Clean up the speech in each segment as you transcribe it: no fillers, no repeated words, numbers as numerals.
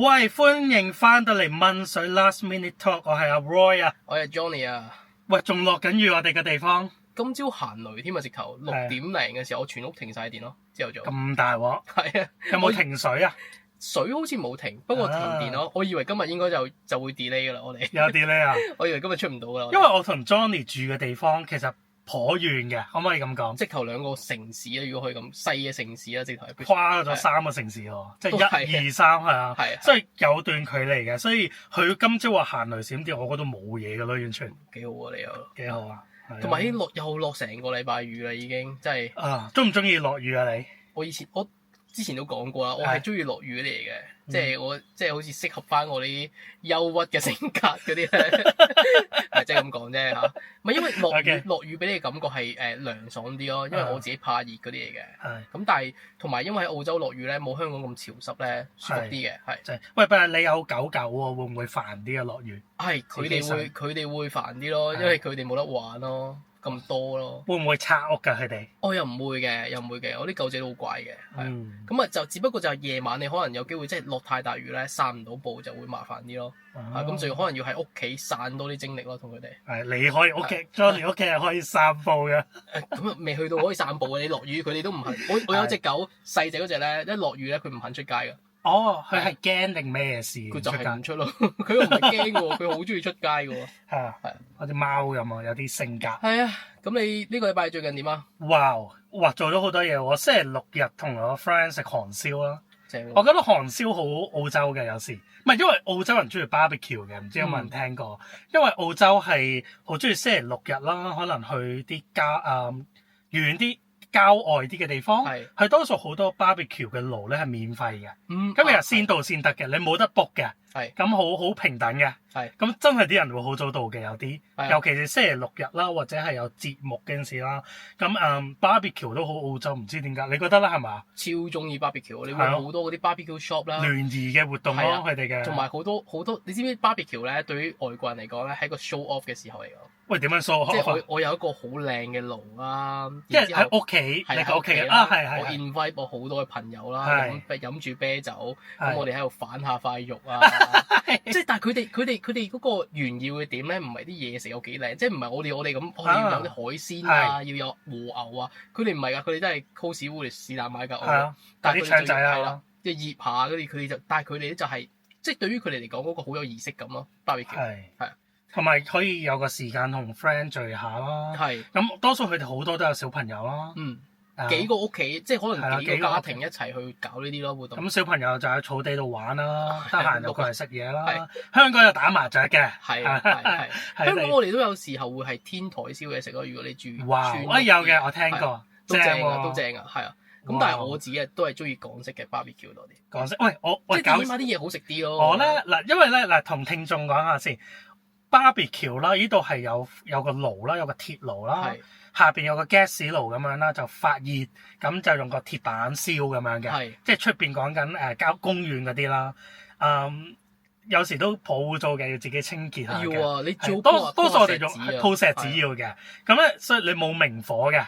喂，歡迎翻到嚟問水 Last Minute Talk，我係阿 Roy 啊，我係 Johnny 啊。喂，仲落緊雨我哋嘅地方，今朝行雷添啊，直頭6點零嘅時候，我全屋停晒電咯，朝頭早。咁大鑊，係啊，有冇停水啊？水好似冇停，不過停電咯。我以為今日應該就會 delay 噶啦，我哋。有 delay 啊？我以為今日出唔到噶啦。因為我同 Johnny 住嘅地方其實頗遠嘅，可唔可以咁講？直頭兩個城市啊，如果可以咁細嘅城市啊，直頭係跨咗3個城市喎，即係1、2、3係啊，係啊，所以有段距離嘅，所以佢今朝話行雷閃電，我覺得冇嘢噶咯，完全幾好啊，你又幾好啊，同埋已經又落成個禮拜雨啦，已經真係。啊，中唔中意落雨啊你？我之前都講過啦，我係中意落雨嗰啲嚟嘅，即係我即係好似適合翻我啲憂鬱嘅性格嗰啲咧，係即係咁講啫嚇。唔係因為落雨俾你嘅感覺係涼爽啲咯，因為我自己怕熱嗰啲嚟嘅。係。咁但係同埋因為喺澳洲落雨咧，冇香港咁潮濕咧，舒服啲嘅係。喂，不過你有狗喎，會唔會煩啲啊落雨？係佢哋會煩啲咯，因為佢哋冇得玩咯。咁多咯，會唔會拆屋㗎佢哋？我又唔會嘅，我啲狗仔都好乖嘅，係咁啊，就只不過就係夜晚你可能有機會即係落太大雨咧，散唔到步就會麻煩啲咯。咁就可能要喺屋企散多啲精力咯，同佢哋。係你可以屋企，Johnny屋企係可以散步嘅。咁未去到可以散步嘅，你落雨佢哋都唔肯。我有隻狗細隻嗰隻咧，一落雨咧佢唔肯出街㗎。哦，佢係驚定咩事？佢就係唔出咯，佢又唔係驚嘅喎，佢好中意出街嘅喎。係啊，好似貓咁啊，有啲性格。係啊，咁你呢個禮拜最近點啊？哇，做咗好多嘢喎！星期六日同我 friend 食韓燒啦。正。我覺得韓燒好澳洲嘅有時，唔係因為澳洲人中意 barbecue 嘅，唔知有冇人聽過？因為澳洲係好中意星期六日啦，可能去啲遠啲。郊外啲嘅地方，係多數好多 barbecue 嘅爐咧係免費嘅，咁你又先到先得嘅，你冇得 book 嘅，咁好平等嘅，咁真係啲人會好早到嘅有啲，尤其是星期六日啦，或者係有節目嗰陣時啦，咁barbecue 都好澳洲，唔知點解，你覺得啦係嘛？超中意 barbecue，你會好多嗰啲 barbecue shop 啦，聯誼嘅活動咯，佢哋嘅，同埋好多，你知唔知 barbecue 咧對於外國人嚟講咧係一個 show off 嘅時候嚟㗎？喂，點樣 show off？即係我有一個好靚嘅爐啦，即係喺屋企，你個屋企啊，係我 invite 我好多嘅朋友啦，飲住啤酒，咁我哋喺度反下塊肉啊，即係但係佢哋嗰個炫耀嘅點咧，唔係啲嘢食有幾靚，即係唔係我哋咁，我哋要有啲海鮮啊，要有和牛啊，佢哋唔係㗎，佢哋真係 Coles 會是但買㗎，但係啲腸仔啊，即係醃下嗰啲，佢哋就，但係佢哋咧就係，即係對於佢哋嚟講嗰個好有儀式感咯，barbecue 係。同埋可以有個時間同 friend 聚下啦，咁多數佢哋好多都有小朋友啦，幾個屋企即係可能幾個家庭一齊去搞呢啲咯活動。咁小朋友就喺草地度玩啦，得閒就過嚟食嘢啦。香港有打麻雀嘅，係香港我哋都有時候會係天台燒嘢食咯。如果你住村，有嘅我聽過，都正啊，都正啊，係啊。咁但係我自己都係中意港式嘅 barbecue 多啲。港式，喂，即係起碼啲嘢好食啲咯。我咧嗱，因為咧嗱，同聽眾講下先。barbecue 啦，呢度係有個爐啦，有個鐵爐啦，下邊有個 gas 爐咁樣啦，就發熱，咁就用個鐵板燒咁樣嘅，即係出邊講緊公園嗰啲啦，有時都頗污糟嘅，要自己清潔下嘅。要啊，你做多數我哋用鋪石子要嘅，咁咧所以你冇明火嘅。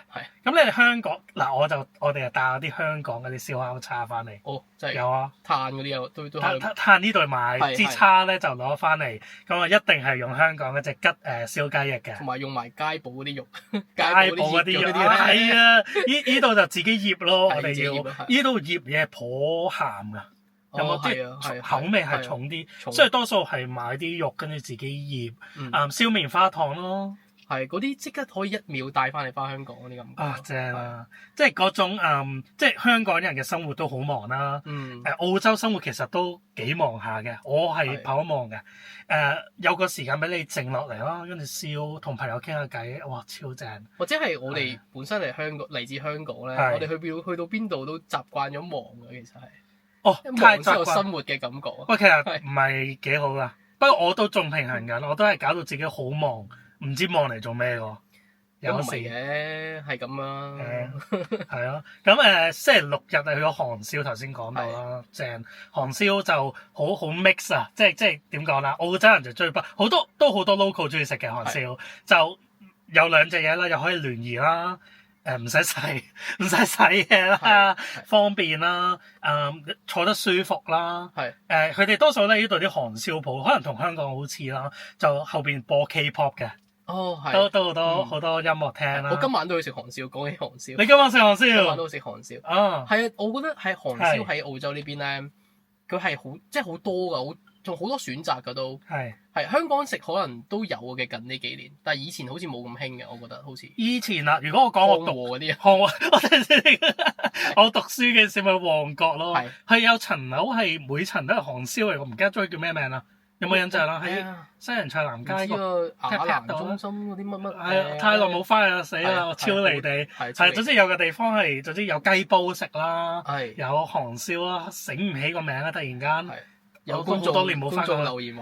咁你哋香港嗱，我哋就帶咗啲香港嗰啲燒烤叉翻嚟。哦，真係有啊，炭嗰啲有都炭呢度買支叉咧就攞翻嚟，咁啊一定係用香港嗰隻吉燒雞翼嘅，同埋用埋街寶嗰啲肉，街寶嗰啲肉係啊，呢度就自己醃咯，我哋要呢度醃嘢頗鹹噶。有冇啲口味係重啲，所以多數係買啲肉跟住自己醃，燒棉花糖咯。係嗰啲即刻可以一秒帶翻嚟翻香港嗰啲感覺。啊，正啊！即係嗰種即係香港人嘅生活都好忙啦。澳洲生活其實都幾忙下嘅，我係跑忙嘅。有個時間俾你靜落嚟啦，跟住燒，同朋友傾下偈，哇，超正！或者係我哋本身嚟自香港咧，我哋去到邊度都習慣咗忙嘅，其實係。太先有生活嘅感覺。喂，其實唔係幾好噶，不過我都仲平衡緊，我都係搞到自己好忙，唔知忙嚟做咩喎。有時嘅係咁啦。係啊，咁星期六日去咗韓燒，頭先講到啦，正韓燒就好 mix 啊，即係點講啦？澳洲人就追好多 local 中意食嘅韓燒，就有兩隻嘢啦，又可以聯誼啦。唔使洗嘢啦，方便啦，坐得舒服啦。佢哋多數咧呢度啲韓燒鋪，可能同香港好似啦，就後邊播 K-pop 嘅。都好多音樂聽啦。我今晚都去食韓燒。講起韓燒，你今晚食韓燒？今晚都食韓燒。係啊，我覺得係韓燒喺澳洲呢邊咧，佢係好多㗎，仲好多選擇㗎都。係香港食可能都有嘅近呢幾年，但係以前好似冇咁興嘅，我覺得好似。以前啊，如果我講我讀嗰啲，我讀書嘅時咪旺角咯，係有層樓係每層都係韓燒嚟，我唔記得咗叫咩名啦。有冇印象啦？喺西洋菜南街個雅蘭中心嗰啲乜係太耐冇翻啦，死啦！我超離地係，總之有個地方係，總之有雞煲食啦，有韓燒啦，醒唔起個名啦，突然間有好多年冇翻過。有留言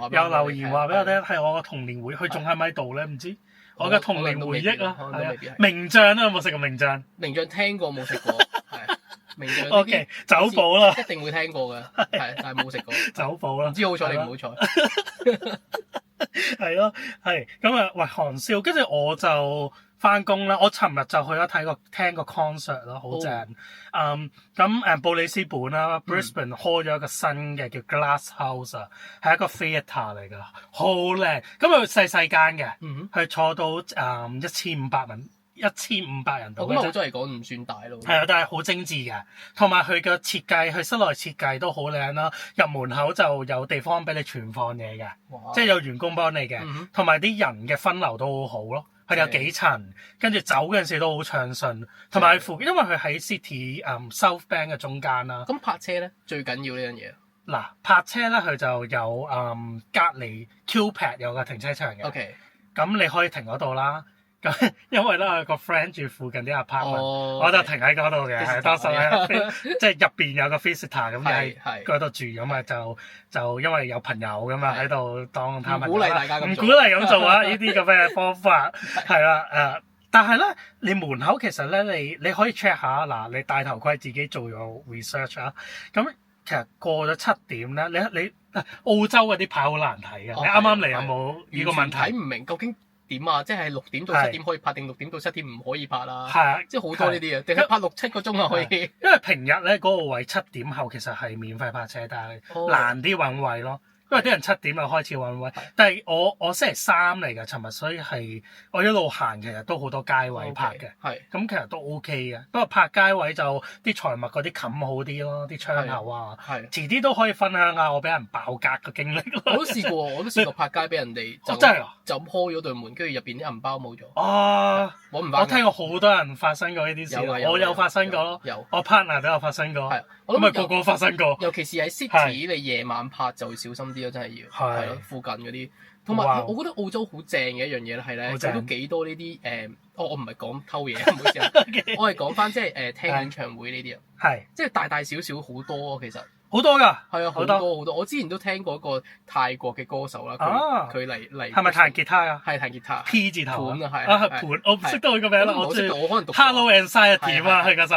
話俾我聽，係我個童年回憶，佢仲喺咪度咧？唔知我嘅童年回憶啦。名將啦，有冇食過名將？名將聽過冇食過。O.K. 酒保啦，一定會聽過嘅，但係冇食過。酒保啦，唔知好彩定唔好彩。係咯，係咁啊！喂，韓燒，跟住我就翻工啦。我尋日就去咗聽個 concert 咯，好正。咁布里斯本啦 ，Brisbane 開咗一個新嘅叫 Glass House 啊，係一個 theatre 嚟㗎，好靚。咁佢細細間嘅，佢坐到1500人度。咁澳洲嚟講唔算大咯。係啊，但係好精緻嘅，同埋佢嘅設計，佢室內設計都好靚啦。入門口就有地方俾你存放嘢嘅，即係有員工幫你嘅，同埋啲人嘅分流都好好咯。佢哋有幾層，跟住走嗰陣時都好暢順，同埋附近，因為佢喺 City South Bank 嘅中間啦。咁泊車咧最緊要呢樣嘢。嗱，泊車咧佢就有隔離 QPad 有個停車場嘅。OK。咁你可以停嗰度啦。咁因為咧我有個 friend 住附近啲 apartment，我就停喺嗰度嘅，係多數即係入邊有個 visitor 咁喺嗰度住，咁啊就因為有朋友咁啊喺度當探朋友啦，唔鼓勵咁做啊！呢啲咁嘅方法係啦但係咧你門口其實咧你可以 check 下嗱，你戴頭盔自己做咗 research 啊，咁其實過咗7點咧，你澳洲嗰啲牌好難睇嘅，你啱啱嚟有冇呢個問題？睇唔明究竟點啊？即係6點到7點可以拍定6點到7點唔可以拍啦？係啊，即係好多呢啲啊，定係拍6-7個鐘啊可以？因為平日咧嗰個位7點後其實係免費泊車，但係難啲揾位咯。因為啲人7點就開始揾位，但係我星期3嚟嘅尋日，所以係我一路行其實都好多街位泊嘅，咁其實都 OK 嘅。不過泊街位就啲財物嗰啲冚好啲咯，啲窗口啊，遲啲都可以分享下我俾人爆格嘅經歷咯。我都試過泊街俾人哋就開咗對門，跟住入邊啲銀包冇咗。我聽過好多人發生過呢啲事，我有發生過咯，我 partner 都有發生過，咁咪個個發生過。尤其是喺 City，你夜晚泊就會小心啲。真係要係咯，附近嗰啲，同埋我覺得澳洲好正嘅一樣嘢咧係咧，佢都幾多呢啲我唔係講偷嘢，唔好意思啊，我係講翻即係聽演唱會呢啲啊，即係大大小小好多啊，其實好多㗎，係啊，好多。我之前都聽過一個泰國嘅歌手啦，佢嚟係咪彈吉他啊？係彈吉他 P 字頭盤啊，係盤，我唔識到佢個名啦，我知道，我可能讀 Hello Anxiety 啊，佢嗰首。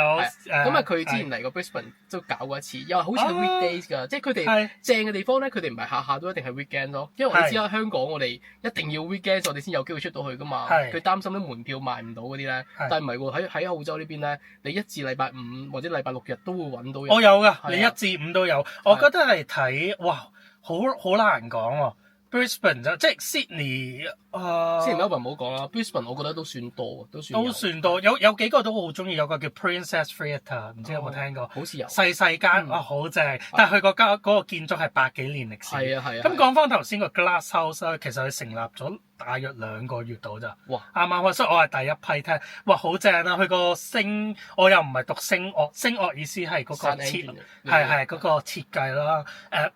咁啊，佢之前嚟過 Brisbane 都搞過一次，又好似係 weekdays 㗎，即係佢哋正嘅地方咧，佢哋唔係下下都一定係 weekend 咯，因為你知啦，香港我哋一定要 weekend 我哋先有機會出到去㗎嘛，佢擔心啲門票賣唔到嗰啲咧，但係唔係喎，喺澳洲呢邊咧，你1至禮拜5或者禮拜6日都會揾到人。我有㗎，你1至5都有，我覺得。係睇哇，好難講喎。Brisbane 即係 Sydney，Sydney Melbourne 唔好講啦。Brisbane 我覺得都算多，都算多。有幾個都好中意，有個叫 Princess Theatre，唔知有冇聽過？好似有。細間哇，好正！但係佢嗰個建築係100幾年歷史。係啊。咁講翻頭先個 Glass House 咧，其實佢成立咗大約2個月到咋。哇！啱啱所以我係第一批聽，哇，好正啊！佢個聲，我又唔係讀聲樂意思係嗰個係嗰個設計啦。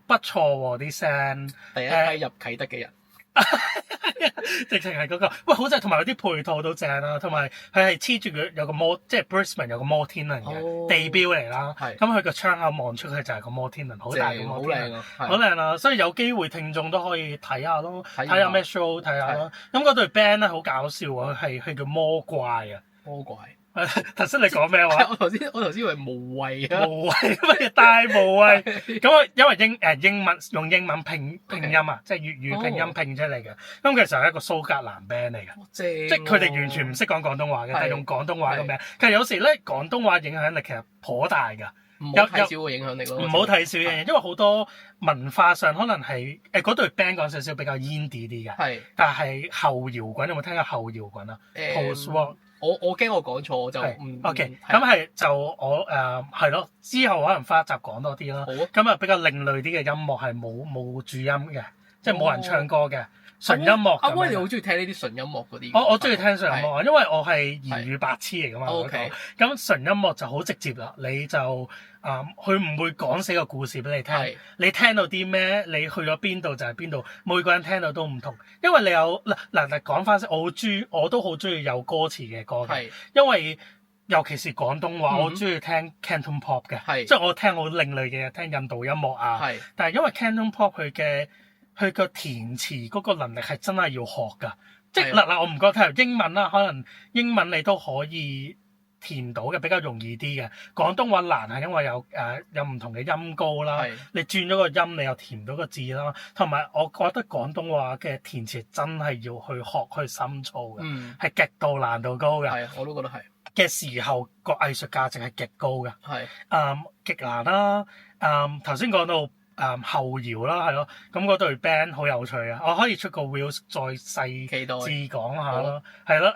不錯喎啲聲。第一批入啟德嘅人。直情係嗰個，喂，好正，同埋有啲配套都正啦，同埋佢係黐住佢有個摩，即係 Brisbane 有個摩天輪嘅地標嚟啦。咁佢個窗口望出去就係個摩天輪，好大個摩天輪，好靚啊！所以有機會聽眾都可以睇下咯，睇下咩 show 睇下咯。咁嗰隊 band 咧好搞笑啊，佢叫魔怪啊。魔怪頭先你講咩話？我頭先以為無謂啊，無謂乜嘢大無謂。咁啊，因為英文用英文拼音啊，即係粵語拼音拼出嚟嘅。咁其實係一個蘇格蘭 band 嚟嘅，即係佢哋完全唔識講廣東話嘅，但係用廣東話嘅名。其實有時咧，廣東話影響力其實頗大㗎。唔好睇少個影響力咯。唔好睇少嘅，因為好多文化上可能係嗰隊 band 講少少比較 indie 啲嘅。係。但係後搖滾有冇聽過後搖滾啊？Post rock。我驚我講錯，我就唔 OK。咁係就我係咯，之後可能花一集講多啲啦。好。咁啊比較另類啲嘅音樂係冇注音嘅，即係冇人唱歌嘅。純音樂。阿威你好中意聽呢啲純音樂嗰啲？我中意聽純音樂，因為我係言語白痴嚟噶嘛。OK。咁純音樂就好直接啦，你就佢唔會講死個故事俾你聽。你聽到啲咩，你去咗邊度就係邊度。每個人聽到都唔同，因為你有嗱講翻先，我都好中意有歌詞嘅歌嘅，因為尤其是廣東話，我中意聽 Canton Pop 嘅，即係我聽好另類嘅，聽印度音樂啊。但係因為 Canton Pop 佢個填詞嗰個能力係真係要學㗎，即係嗱我唔覺得英文啦，可能英文你都可以填到嘅，比較容易啲嘅。廣東話難係因為有唔同嘅音高啦，你轉咗個音你又填唔到個字啦，同埋我覺得廣東話嘅填詞真係要去學去深造嘅，係極度難度高嘅。係，我都覺得係嘅時候個藝術價值係極高嘅。極難啦。頭先講到。後搖啦，係咯，咁嗰隊 band 好有趣啊！我可以出個 reels 再細緻講下咯，係咯，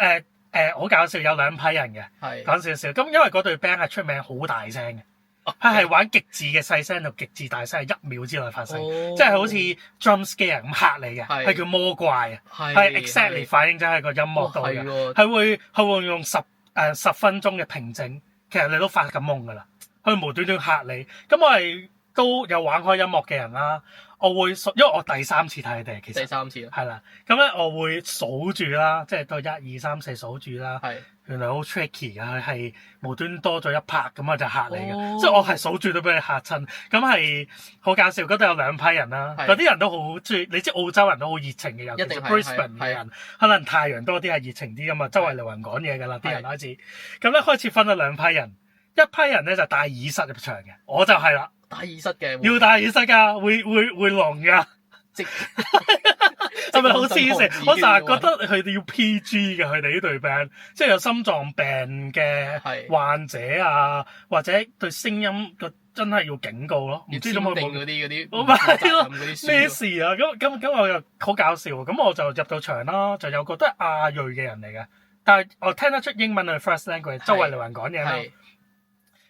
好搞笑，有兩批人嘅，講少少。咁因為嗰隊 band 係出名好大聲嘅，佢係玩極致嘅細聲到極致大聲，係1秒之內發生，即係好似 jump scare 咁嚇你嘅，係叫魔怪啊，係 exactly 反映咗喺個音樂度嘅，係會用10分鐘嘅平靜，其實你都發緊夢㗎啦，佢無端端嚇你，咁我係。都有玩開音樂嘅人啦，我會因為我第3次睇佢哋，其實第3次係啦，咁咧我會數住啦，即係到1、2、3、4數住啦。原來好 tricky 㗎，佢係無端多咗一拍咁我就嚇你嘅，即係我係數住都俾你嚇親，咁係好搞笑。嗰度有兩批人啦，嗰啲人都好中意，你知澳洲人都好熱情嘅，尤其是 Brisbane 嘅人，可能太陽多啲係熱情啲咁啊，周圍嚟人講嘢㗎啦，啲人開始。咁咧開始分咗兩批人，一批人咧就帶耳塞入場嘅，我就係啦。戴耳塞嘅，要戴耳塞㗎，會聾㗎，係咪好黐線？我成日覺得佢哋要 PG 嘅，佢哋呢隊 band，即係有心臟病嘅患者啊，或者對聲音個真係要警告咯，唔知點解冇嗰啲，我咪係咯，咩事啊？咁我又好搞笑，咁我就入到場啦，就有覺得亞裔嘅人嚟嘅，但係我聽得出英文係 first language，周圍嚟人講嘢啦。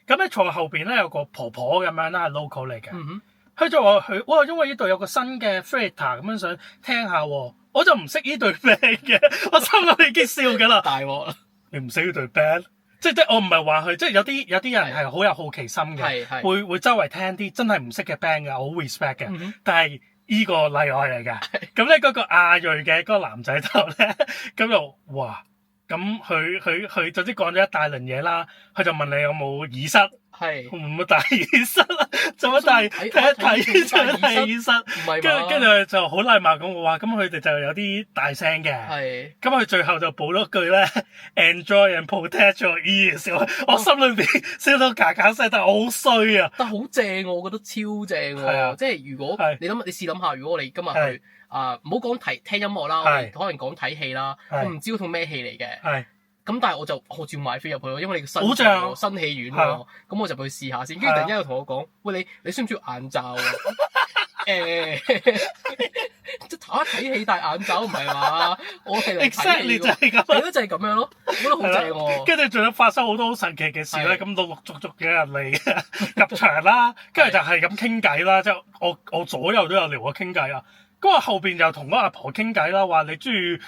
咁咧坐後邊咧有個婆婆咁樣啦，係 local 嚟嘅。佢就話哇，因為呢度有個新嘅 theatre 咁樣想聽下喎，我就唔識呢隊 band 嘅，我心諗已經笑㗎啦。大鑊啦！你唔識呢隊 band？即我唔係話佢，即係有啲人係好有好奇心嘅，會周圍聽啲真係唔識嘅 band 嘅，我好 respect 嘅。但係呢個例外嚟嘅。咁咧嗰個亞裔嘅嗰個男仔頭咧，咁就哇！咁佢總之講咗一大輪嘢啦，佢就問你有冇耳塞，唔冇戴耳塞啦，做乜戴睇耳塞，跟住就好禮貌咁話，咁佢哋就有啲大聲嘅，咁佢最後就補咗句咧 ，enjoy and protect your ears，我心裏邊笑到咔咔聲，但係我好衰啊，但係好正，我覺得超正喎，即係如果你試諗下，如果我哋今日去。唔好講聽音樂啦，我哋可能講睇戲啦。我唔知嗰套咩戲嚟嘅，咁但係我照買飛入去咯，因為你個新戲院喎，咁我就去試下先。跟住突然間又同我講，喂，你需唔需要眼罩啊？即係睇戲戴眼罩唔係嘛？我係嚟睇戲㗎，係咯，就係咁樣咯，我覺得好正喎。跟住仲有發生好多好神奇嘅事咧，咁陸陸續續嘅人嚟入場啦，跟住就係咁傾偈啦，即係我左右都有撩我傾偈啊。咁我後邊又同嗰阿婆傾偈啦，話你中意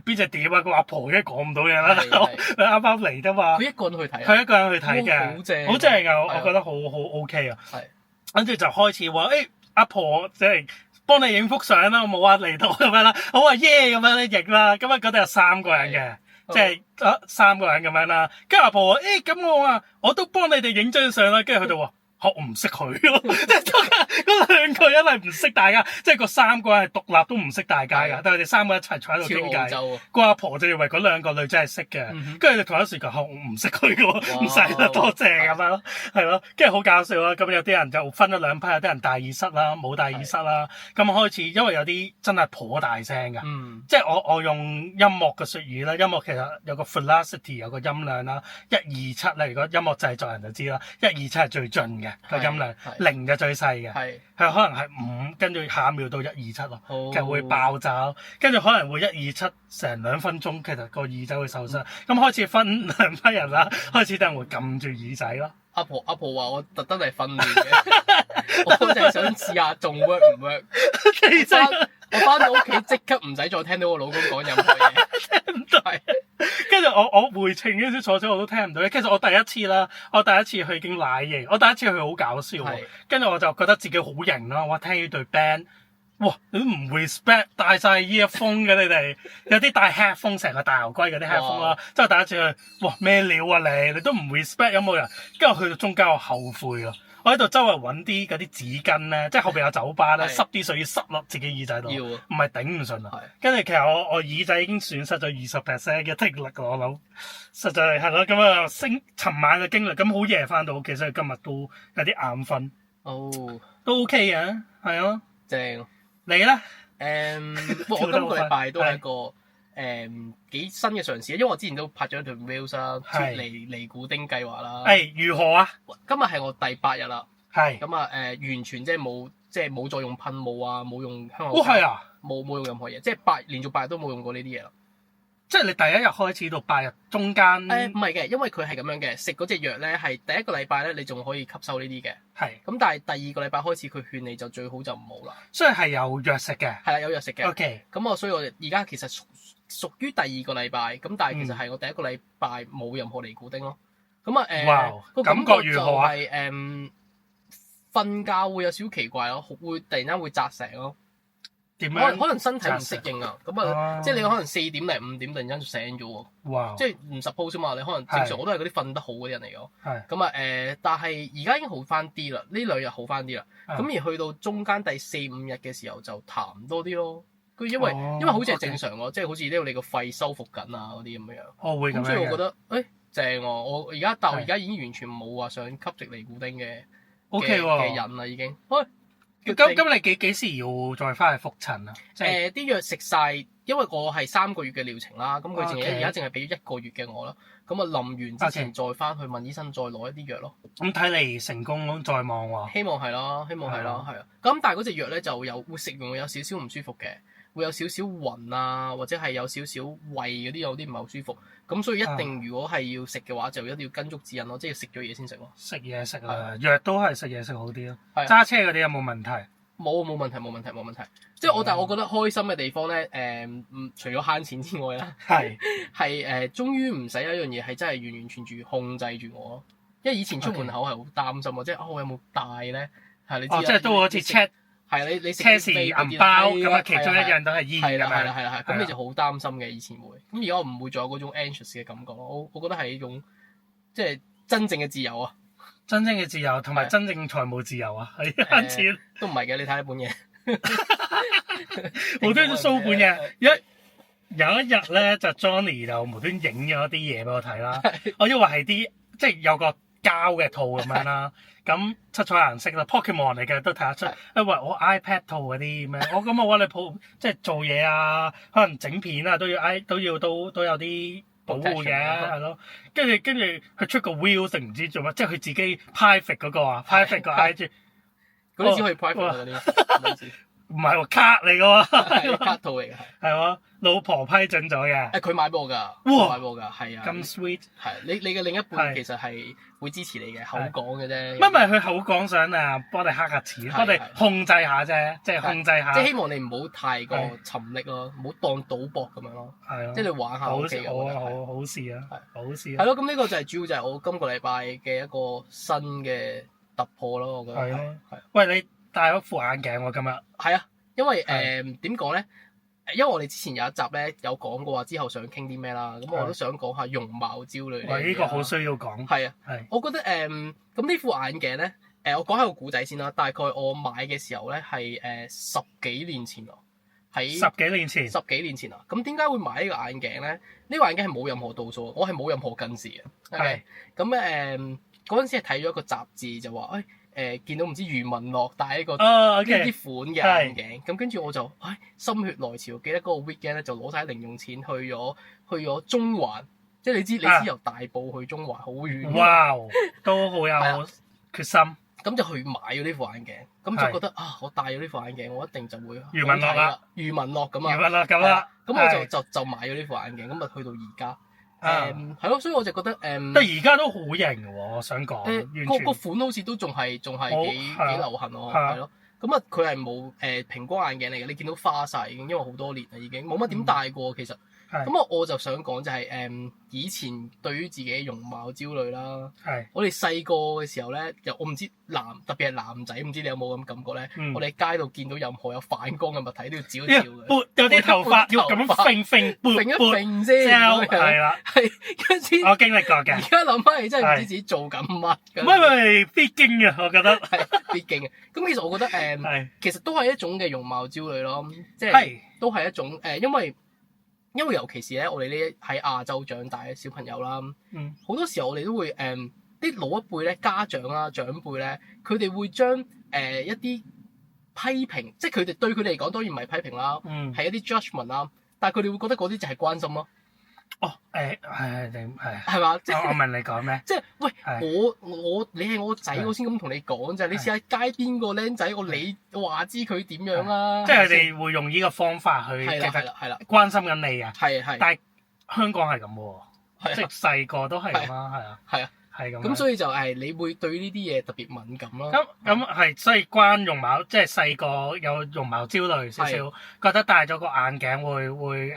邊隻碟啊？個阿婆已經講唔到嘢啦，你啱啱嚟啫嘛。佢一個人去睇，佢一個人去睇嘅，好正，好正㗎！我覺得好 OK 啊。跟住就開始話阿婆即係幫你影幅相啦，好冇啊？嚟到咁樣啦，好啊耶咁樣咧影啦。咁啊嗰度有3個人嘅，即係3個人咁樣啦。跟住阿婆話咁我都幫你哋影張相啦。跟住佢就話我唔識佢咯，即係嗰兩個人係唔識大家，即係個三個人係獨立都唔識大家㗎，但係佢哋三個一齊坐喺度傾偈。個阿婆就以為嗰兩個女仔係識嘅，跟住就同一時講我唔識佢嘅喎，唔使啦，多謝咁樣咯，係咯，跟住好搞笑啦。咁有啲人就分咗兩批，有啲人大耳塞啦，冇大耳塞啦。咁開始因為有啲真係頗大聲㗎，即係我用音樂嘅術語啦，音樂其實有個 velocity 有個音量啦，127咧，如果音樂製作人就知啦，127係最盡嘅個音量，0就最細嘅，係可能係5，跟住下一秒到127咯，其實會爆炸，跟住可能會127成2分鐘，其實個耳仔會受傷。咁開始分兩批人啦，開始啲人會撳住耳仔咯。阿婆話我特登嚟訓練嘅，我就係想試下仲 work 唔 work。其實我翻到屋企即刻唔使再聽到我老公講任何嘢，聽唔到。跟住我回程嗰陣坐車我都聽唔到。其實我第一次啦，我第一次去已經瀨型，我第一次去好搞笑喎。跟住我就覺得自己好型啦，我聽呢隊 band。哇！你都唔 respect 戴晒 earphone 嘅你哋，有啲戴 headphone 成個大牛龜嗰啲 headphone 啦，即係第一次去，哇咩料啊你都唔 respect 有冇人？跟住去到中間我後悔啊！我喺度周圍揾啲嗰啲紙巾咧，即係後邊有酒吧咧，濕啲水要濕落自己耳仔度，唔係頂唔順啊！跟住其實我耳仔已經損失咗20% 嘅聽力啦，我諗實在係咯，咁啊尋晚嘅經歷，咁好夜翻到屋企，所以今日都有啲眼瞓。哦，都 OK 嘅，係咯，正。你咧？我今個禮拜都係一個幾新嘅嘗試，因為我之前都拍咗一條 reels 啦，脫離尼古丁計劃啦。如何啊？今日係我第8日啦。係。咁啊完全即係冇再用噴霧啊，冇用香口膠。係啊。冇用任何嘢，即係連續8日都冇用過呢啲嘢啦。即係你第一日開始到8日中間？唔係嘅，因為佢係咁樣嘅，食嗰隻藥咧係第一個禮拜咧你仲可以吸收呢啲嘅。係。咁但係第2個禮拜開始佢勸你就最好就唔好啦。所以係有藥食嘅。係啦，有藥食嘅。OK。咁所以我而家其實屬於第2個禮拜，咁但係其實係我第1個禮拜冇任何尼古丁咯。咁啊個感覺如何啊？瞓覺會有少少奇怪咯，會突然間會扎醒咯。點樣？可能身體唔適應啊，咁即係你可能4點零5點突然間醒咗喎。哇！即係唔 suppose 嘛，你可能正常我都係嗰啲瞓得好嘅人嚟嘅。係。咁但係而家已經好翻啲啦，呢2日好翻啲啦。咁而去到中間第4、5日嘅時候就痰多啲咯。因為好似係正常喎，即係好似呢度你個肺修復緊啊嗰啲咁樣。哦，會咁樣。咁所以我覺得正喎，我而家已經完全冇話想吸食尼古丁嘅癮啦已經。咁你幾時要再翻去復診啊？啲藥食晒，因為我係3個月嘅療程啦，咁佢而家淨係俾咗1個月嘅我啦。咁啊臨完之前再翻去問醫生再攞一啲藥咯。咁睇嚟成功再望喎。希望係啦，係啊。咁但係嗰隻藥咧就會食完會有少少唔舒服嘅，會有少少暈啊，或者係有少少胃嗰啲有啲唔係好舒服。咁所以一定如果係要食嘅話，就一定要跟足指引咯，即係食咗嘢先食咯。食嘢食啊，藥都係食嘢食好啲咯。揸車嗰啲有冇問題？冇問題。即係但係我覺得開心嘅地方咧，除咗慳錢之外啦，係終於唔使有一樣嘢係真係完完全全控制住我咯。因為以前出門口係好擔心啊，即係我有冇帶咧？係你知即係都好似 check 係你車匙銀包咁啊，其中一樣都係醫係啦，咁你就好擔心嘅。以前會咁，而家我唔會再有嗰種 anxious 嘅感覺咯。我覺得係一種即係真正嘅自由啊！真正嘅自由同埋真正財務自由啊！係慳錢都唔係嘅，你睇一本嘢，好多都掃本嘢。有一日咧，就 Johnny 就無端影咗啲嘢俾我睇啦。我以為係啲即係有個膠嘅套咁樣啦，咁七彩顏色啦 ，Pokemon 嚟嘅都睇得出。因為我 iPad 套嗰啲咩，我話你即係做嘢啊，可能整片啊都有啲保護嘅係咯，跟住佢出個 wheel 定唔知做乜，即係佢自己 private 嗰個啊 ，private 個 IG 嗰啲只可以 private 嗰啲，唔係喎卡嚟嘅喎，卡套嚟嘅係喎，老婆批准咗嘅，佢買俾我㗎，係啊，咁 sweet 係你嘅另一半其實係會支持你嘅，口講嘅啫，乜咪佢口講想幫你慳下錢，幫你控制下啫，即係控制下，即係希望你唔好太過沉溺咯，唔好當賭博咁樣咯，係咯，即係你玩下 OK 嘅，好事啊，好事啊，係咯，咁呢個就係主要就係我今個禮拜嘅一個新嘅突破咯，我覺得係咯，係，喂你戴咗副眼鏡喎今日，係啊，因為點講咧？因為我哋之前有一集咧有講過話之後想傾啲咩啦，咁我都想講下容貌焦慮。喂，呢個好需要講。係啊，係。我覺得咁呢副眼鏡咧，我講下個古仔先啦。大概我買嘅時候咧係十幾年前咯，喺十幾年前。十幾年前啊。咁點解會買呢個眼鏡咧？呢個眼鏡係冇任何度數，我係冇任何近視嘅。係。咁嗰陣時係睇咗一個雜誌就話，見到唔知余文樂戴呢個呢啲款嘅眼鏡，咁跟住我就心血來潮，記得嗰個 weekend 咧就攞晒零用錢去咗中環，即係你知由大埔去中環好遠。哇！都好有決心。咁就去買咗呢副眼鏡，咁就覺得我戴咗呢副眼鏡，我一定就會余文樂啦，余文樂咁啊，余文樂咁啦。咁我就買咗呢副眼鏡，咁啊去到而家。係咯，所以我就覺得但係而家都好型嘅喎，我想講。個款好似都仲係幾流行咯，係咯。咁啊，佢係冇平光眼鏡嚟嘅，你見到花晒已經，因為好多年啦已經，冇乜點戴過其實。咁我就想講就係以前對於自己嘅容貌焦慮啦。我哋細個嘅時候咧，我唔知特別係男仔，唔知你有冇咁感覺咧？我哋喺街度見到任何有反光嘅物體都要照一照嘅。有啲頭髮要咁樣揈一揈先。係啦，係嗰陣我經歷過嘅。而家諗翻起真係唔知自己做緊乜嘅。唔係必經嘅，我覺得係必經嘅。咁其實我覺得其實都係一種嘅容貌焦慮咯，即係都係一種因為尤其是咧，我哋呢喺亞洲長大嘅小朋友啦，好多時候我哋都會啲老一輩咧，家長啦、長輩咧，佢哋會將一啲批評，即係佢哋對佢哋嚟講當然唔係批評啦，係一啲 judgement 啦，但係佢哋會覺得嗰啲就係關心咯。係嘛？即係我問你講咩？即係喂，你係我仔，我先咁同你講啫。你試下街邊個僆仔，你話知佢點樣啦？即係佢哋會用呢個方法去係啦，關心緊你啊。係。但係香港係咁喎，即係細個都係咁啦，係啊。係咁。咁所以就你會對呢啲嘢特別敏感咯。咁係，所以關容貌，即係細個有容貌焦慮少少，覺得戴咗個眼鏡會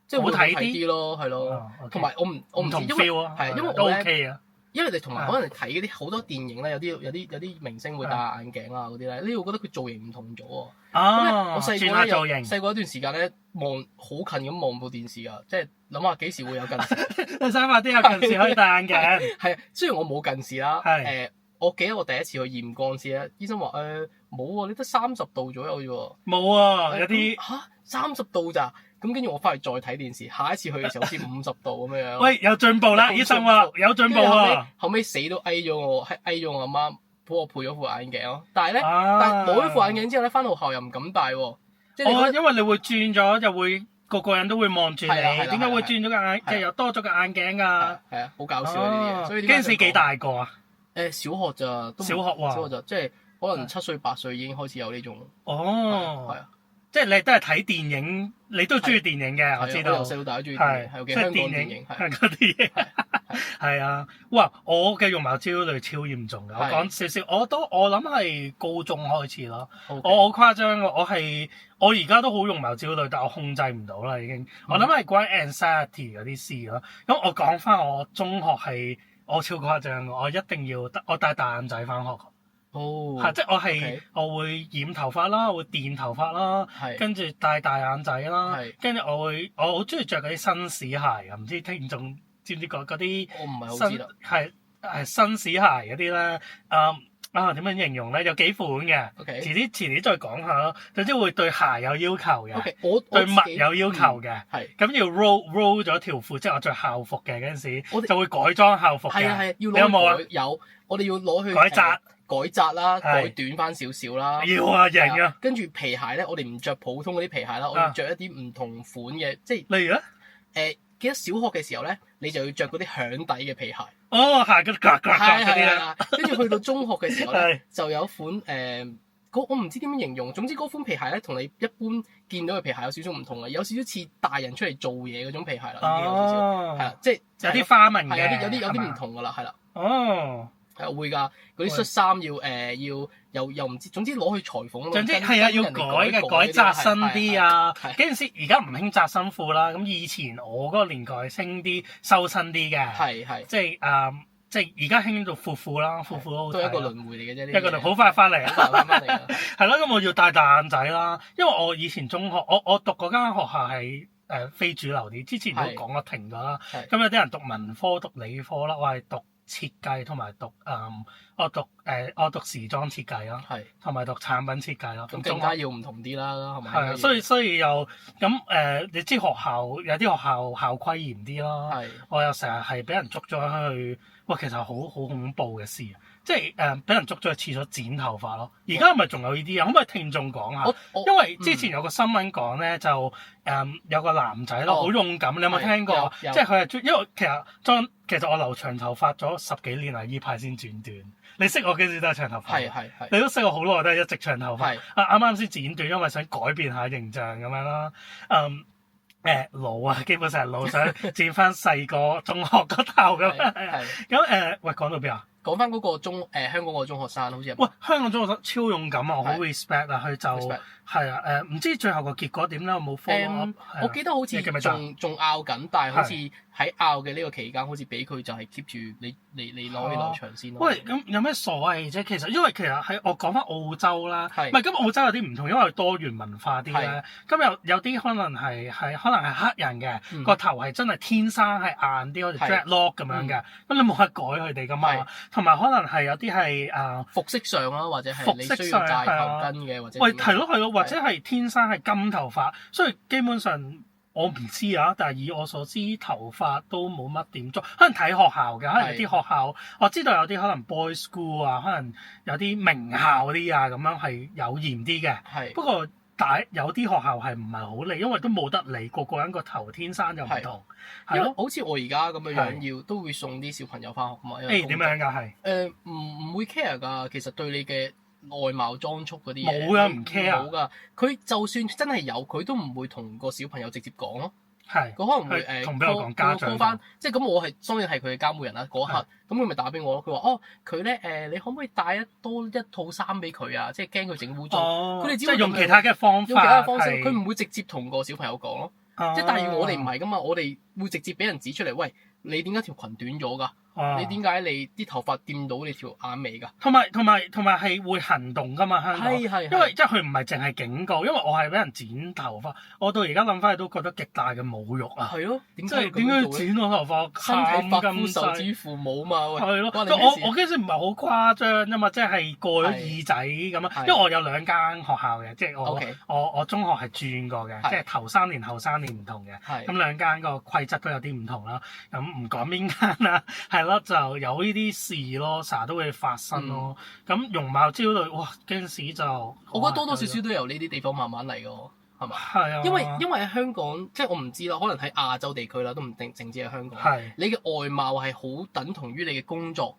即係好睇啲咯，係咯。同埋我唔同 feel 啊，係因為都 OK 啊。因為你同埋可能睇嗰啲好多電影咧，有啲明星會戴眼鏡啊嗰啲咧，你會覺得佢造型唔同咗喎。我細個一段時間咧，好近咁望部電視啊，即係諗下幾時會有近視。你想快啲有近視可以戴眼鏡？係啊，雖然我冇近視啦，我記得我第一次去驗光時咧，醫生話冇喎，你得30度左右啫喎。冇啊，有啲30度咋？咁跟住我翻去再睇電視，下一次去嘅時候好似50度咁樣。喂，有進步啦，醫生話有進步啊。後尾死都翳咗我阿媽幫我配咗副眼鏡咯。但係咧，攞咗副眼鏡之後咧，翻到學校又唔敢戴喎。因為你會轉咗，就會個人都會望住你。點解會轉咗個眼？即係又多咗個眼鏡㗎？係啊，好搞笑呢啲嘢。所以嗰陣時幾大個啊？小學咋？小學咋？即係可能7歲8歲已經開始有呢種。係啊。即係你都係睇電影，你都中意電影嘅，我知道。由細到大都中意電影，係嘅。香港電影，香港電影係啊！哇！我嘅容貌焦慮超嚴重嘅，我講少少，我諗係高中開始咯。我好誇張，我而家都好容貌焦慮，但我控制唔到啦已經。我諗係關 anxiety 嗰啲事咯。咁我講翻我中學係我超誇張，我一定要我戴大眼仔翻學。即係我會染頭髮啦，我會電頭髮啦，跟住戴大眼仔啦，跟住我好中意着嗰啲紳士鞋啊！唔知聽眾知唔知嗰啲？我唔係好知啦。係紳士鞋嗰啲咧，點樣形容咧？有幾款嘅，遲啲再講下咯。總之會對鞋有要求嘅，對襪有要求嘅，咁要 roll 咗條褲，即係我着校服嘅嗰陣時，就會改裝校服嘅。係，你有冇啊？有，我哋要攞去改紮啦，改短翻少少啦。要啊，型啊！跟住皮鞋咧，我哋唔着普通嗰啲皮鞋啦，我哋着一啲唔同款嘅，即係例如咧，記得小學嘅時候咧，你就要着嗰啲響底嘅皮鞋。鞋嗰格嗰啲啦。跟住去到中學嘅時候咧，就有一款我唔知點樣形容，總之嗰款皮鞋咧，同你一般見到嘅皮鞋有少少唔同嘅，有少少似大人出嚟做嘢嗰種皮鞋啦。已經有少少係啦，即係有啲花紋嘅，有啲唔同噶啦，係啦。係會㗎，嗰啲恤衫要又唔知，總之攞去裁縫。總之係啊，要改窄身啲啊！嗰陣時而家唔興窄身褲啦，咁以前我嗰個年代興啲修身啲嘅，即係而家興做闊褲啦，闊褲都好睇。都係一個輪迴嚟嘅啫，一個輪好快翻嚟，係咯，咁我要戴大眼仔啦，因為我以前中學我讀嗰間學校係非主流啲，之前都講過停咗啦。咁有啲人讀文科、讀理科啦，我係讀設計同埋我讀時裝設計咯，係同埋讀產品設計咯。咁更加要唔同啲啦，係咪？係啊，所以又咁你知學校有啲學校校規嚴啲咯。係我又成日係俾人捉咗去，哇！其實好恐怖嘅事，即係俾人捉咗去廁所剪頭髮咯。而家係咪仲有呢啲啊？可唔可以聽眾講下？因為之前有個新聞講咧，就有個男仔咯，好勇敢。你有冇聽過？即係佢係因為其實我留長頭髮咗10幾年啦，依排先剪短。你識我幾時都係長頭髮？係。你都識我好耐，都係一直長頭髮。係啱啱先剪短，因為想改變下形象咁樣啦。老啊，基本上係老，想剪翻細個中學個頭咁樣。咁喂，講到邊啊？講翻嗰個香港個中學生好似係。喂，香港中學生超勇敢啊！我好 respect 啊，佢就係啊唔知最後個結果點咧？我冇 follow。我記得好似仲拗緊，但係好似喺拗嘅呢個期間，好似俾佢就係 keep 住你攞去留長先咯。喂，咁有咩所謂啫？其實喺我講翻澳洲啦，唔係咁澳洲有啲唔同，因為多元文化啲咧。咁有啲可能係黑人嘅個頭係真係天生係硬啲，好似 dreadlock 咁樣嘅。咁你冇得改佢哋噶嘛？同埋可能係有啲係服飾上啦，或者係你需要戴頭巾嘅，或者喂係咯，或者係天生係金頭髮，所以基本上我唔知啊。但係以我所知，頭髮都冇乜點捉，可能睇學校嘅，可能有啲學校我知道有啲可能 boys school 啊，可能有啲名校啲啊咁樣係有嚴啲嘅。係不過有啲學校係唔係好理，因為都冇得理，個人個頭天生就唔同。因為好似我而家咁樣都會送啲小朋友翻學嘛。點樣㗎？係唔會 care 㗎。其實對你嘅外貌裝束嗰啲嘢冇㗎，唔 care 冇㗎。佢就算真係有，佢都唔會同個小朋友直接講咯。係，佢可能會同俾我講家長翻，即係咁我係當然係佢嘅監護人啦。嗰刻咁佢咪打俾我咯。佢話佢咧你可唔可以帶多一套衫俾佢啊？即係驚佢整污糟。佢哋只會用其他嘅方法，佢唔會直接同個小朋友講咯。即係但係我哋唔係㗎嘛，我哋會直接俾人指出嚟。喂，你點解條裙短咗㗎？你點解你啲頭髮掂到你條眼眉㗎？同埋係會行動㗎嘛，香港。因為即係佢唔係淨係警告，因為我係俾人剪頭髮，我到而家諗翻去都覺得極大嘅侮辱啊！係咯，點解要剪我頭髮？身體髮膚受之父母嘛。係咯，我嗰時唔係好誇張啫嘛，即係過咗耳仔咁樣。因為我有2間學校嘅，即係我中學係轉過嘅，即係頭3年後3年唔同嘅。咁2間個規則都有啲唔同啦。咁唔講邊間啦，係咯，就有呢啲事咯，成日都會發生咯。咁容貌焦慮，哇！嗰陣時就我覺得多多少少都由呢啲地方慢慢嚟㗎，係咪？係啊。因為喺香港，即係我唔知啦，可能喺亞洲地區啦，都唔定淨止係香港。你嘅外貌係好等同於你嘅工作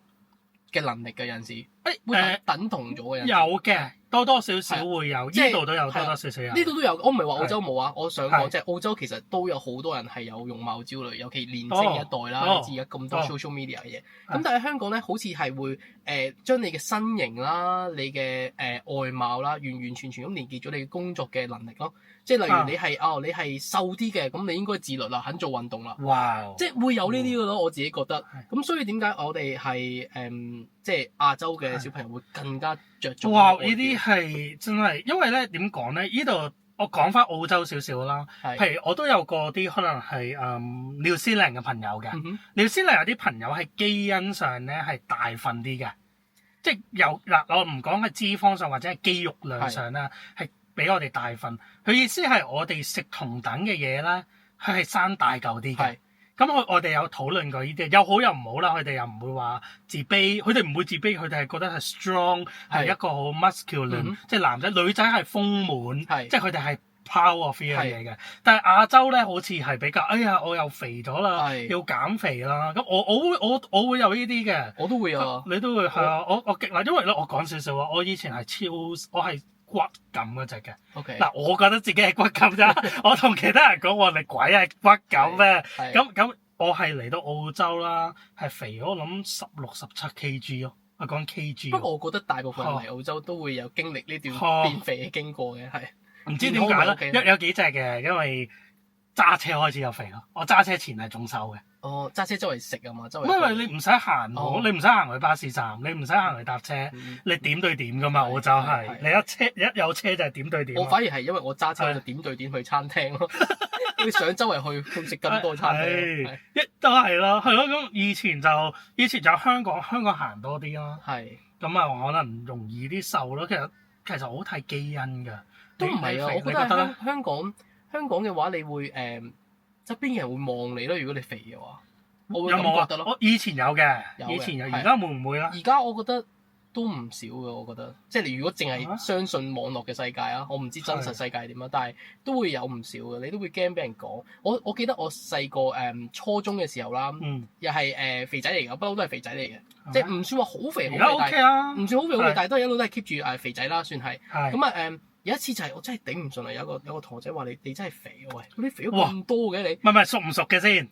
嘅能力嘅，有陣時會等同咗嘅。有嘅，多多少少會有，呢度都有多多少少有。呢度都有，我唔係話澳洲冇啊。我想講即係澳洲其實都有好多人係有容貌焦慮，尤其年青一代啦。你知而家咁多 social media 嘅嘢，咁但係香港咧，好似係會將你嘅身形啦、你嘅外貌啦，完完全全咁連結咗你嘅工作嘅能力咯。即係例如你係瘦啲嘅，咁你應該自律啦，肯做運動啦。哇！即係會有呢啲嘅咯，我自己覺得。咁所以點解我哋係即係亞洲嘅小朋友會更加着重？哇！呢啲係真係，因為咧點講咧？呢度我講翻澳洲少少啦。譬如我都有個啲可能係紐西蘭嘅朋友嘅。紐西蘭有啲朋友係基因上咧係大份啲嘅，即係我唔講係脂肪上或者係肌肉量上啦，係比我哋大份。佢意思係我哋食同等嘅嘢咧，佢係生大嚿啲嘅。咁我哋有討論過呢啲，有好有唔好啦。佢哋又唔會話自卑，佢哋唔會自卑，佢哋係覺得係 strong， 係一個好 masculine，即係男仔女仔係豐滿，即係佢哋係 power of 呢樣嘢嘅。但係亞洲咧，好似係比較，哎呀，我又肥咗啦，要減肥啦。咁我會有呢啲嘅，我都會有，你都會係啊。我極嗱，因為咧我講少少啊，我以前係我係骨感嗰隻嘅。嗱，我覺得自己係骨感啫。我同其他人講我哋鬼係骨感咩？咁我係嚟到澳洲啦，係肥咗我諗16-17kg 咯。我講 kg。不過我覺得大部分人嚟澳洲都會有經歷呢段變肥嘅經過嘅，係唔知點解咧？有幾隻嘅，因為揸車開始有肥咯。我揸車前係仲瘦嘅。揸車周圍食啊嘛，周圍。因為你唔使行你唔使行去巴士站，你唔使行去搭車，你點對點噶嘛。澳洲係你一有車就係點對點。我反而係因為我揸車就點對點去餐廳咯。你想周圍去食咁多餐廳，一都係咯，係咯。咁以前就香港行多啲啦，係咁啊可能容易啲瘦咯。其實好睇基因㗎，都唔係啊。我覺得得香港嘅話，你會側邊嘅人會望你咯。如果你肥嘅話，我會有冇覺得咯。我以前有嘅，有以前有，係而家會唔會啦？而家我覺得都唔少嘅，我覺得，即係你如果淨係相信網絡嘅世界啊，我唔知真實世界係點啊，但係都會有唔少嘅，你都會驚俾人講。我記得我細個初中嘅時候啦，又係肥仔嚟嘅，不嬲都係肥仔嚟嘅，即係唔算話好肥好肥，而家 OK 啊，唔算好肥好肥，但係都係一路都係 keep 住肥仔啦，算係。係咁啊有一次就係我真係頂唔順啊，有個同學仔話你真係肥啊，喂，嗰啲肥咗咁多嘅你，唔係熟唔熟嘅先？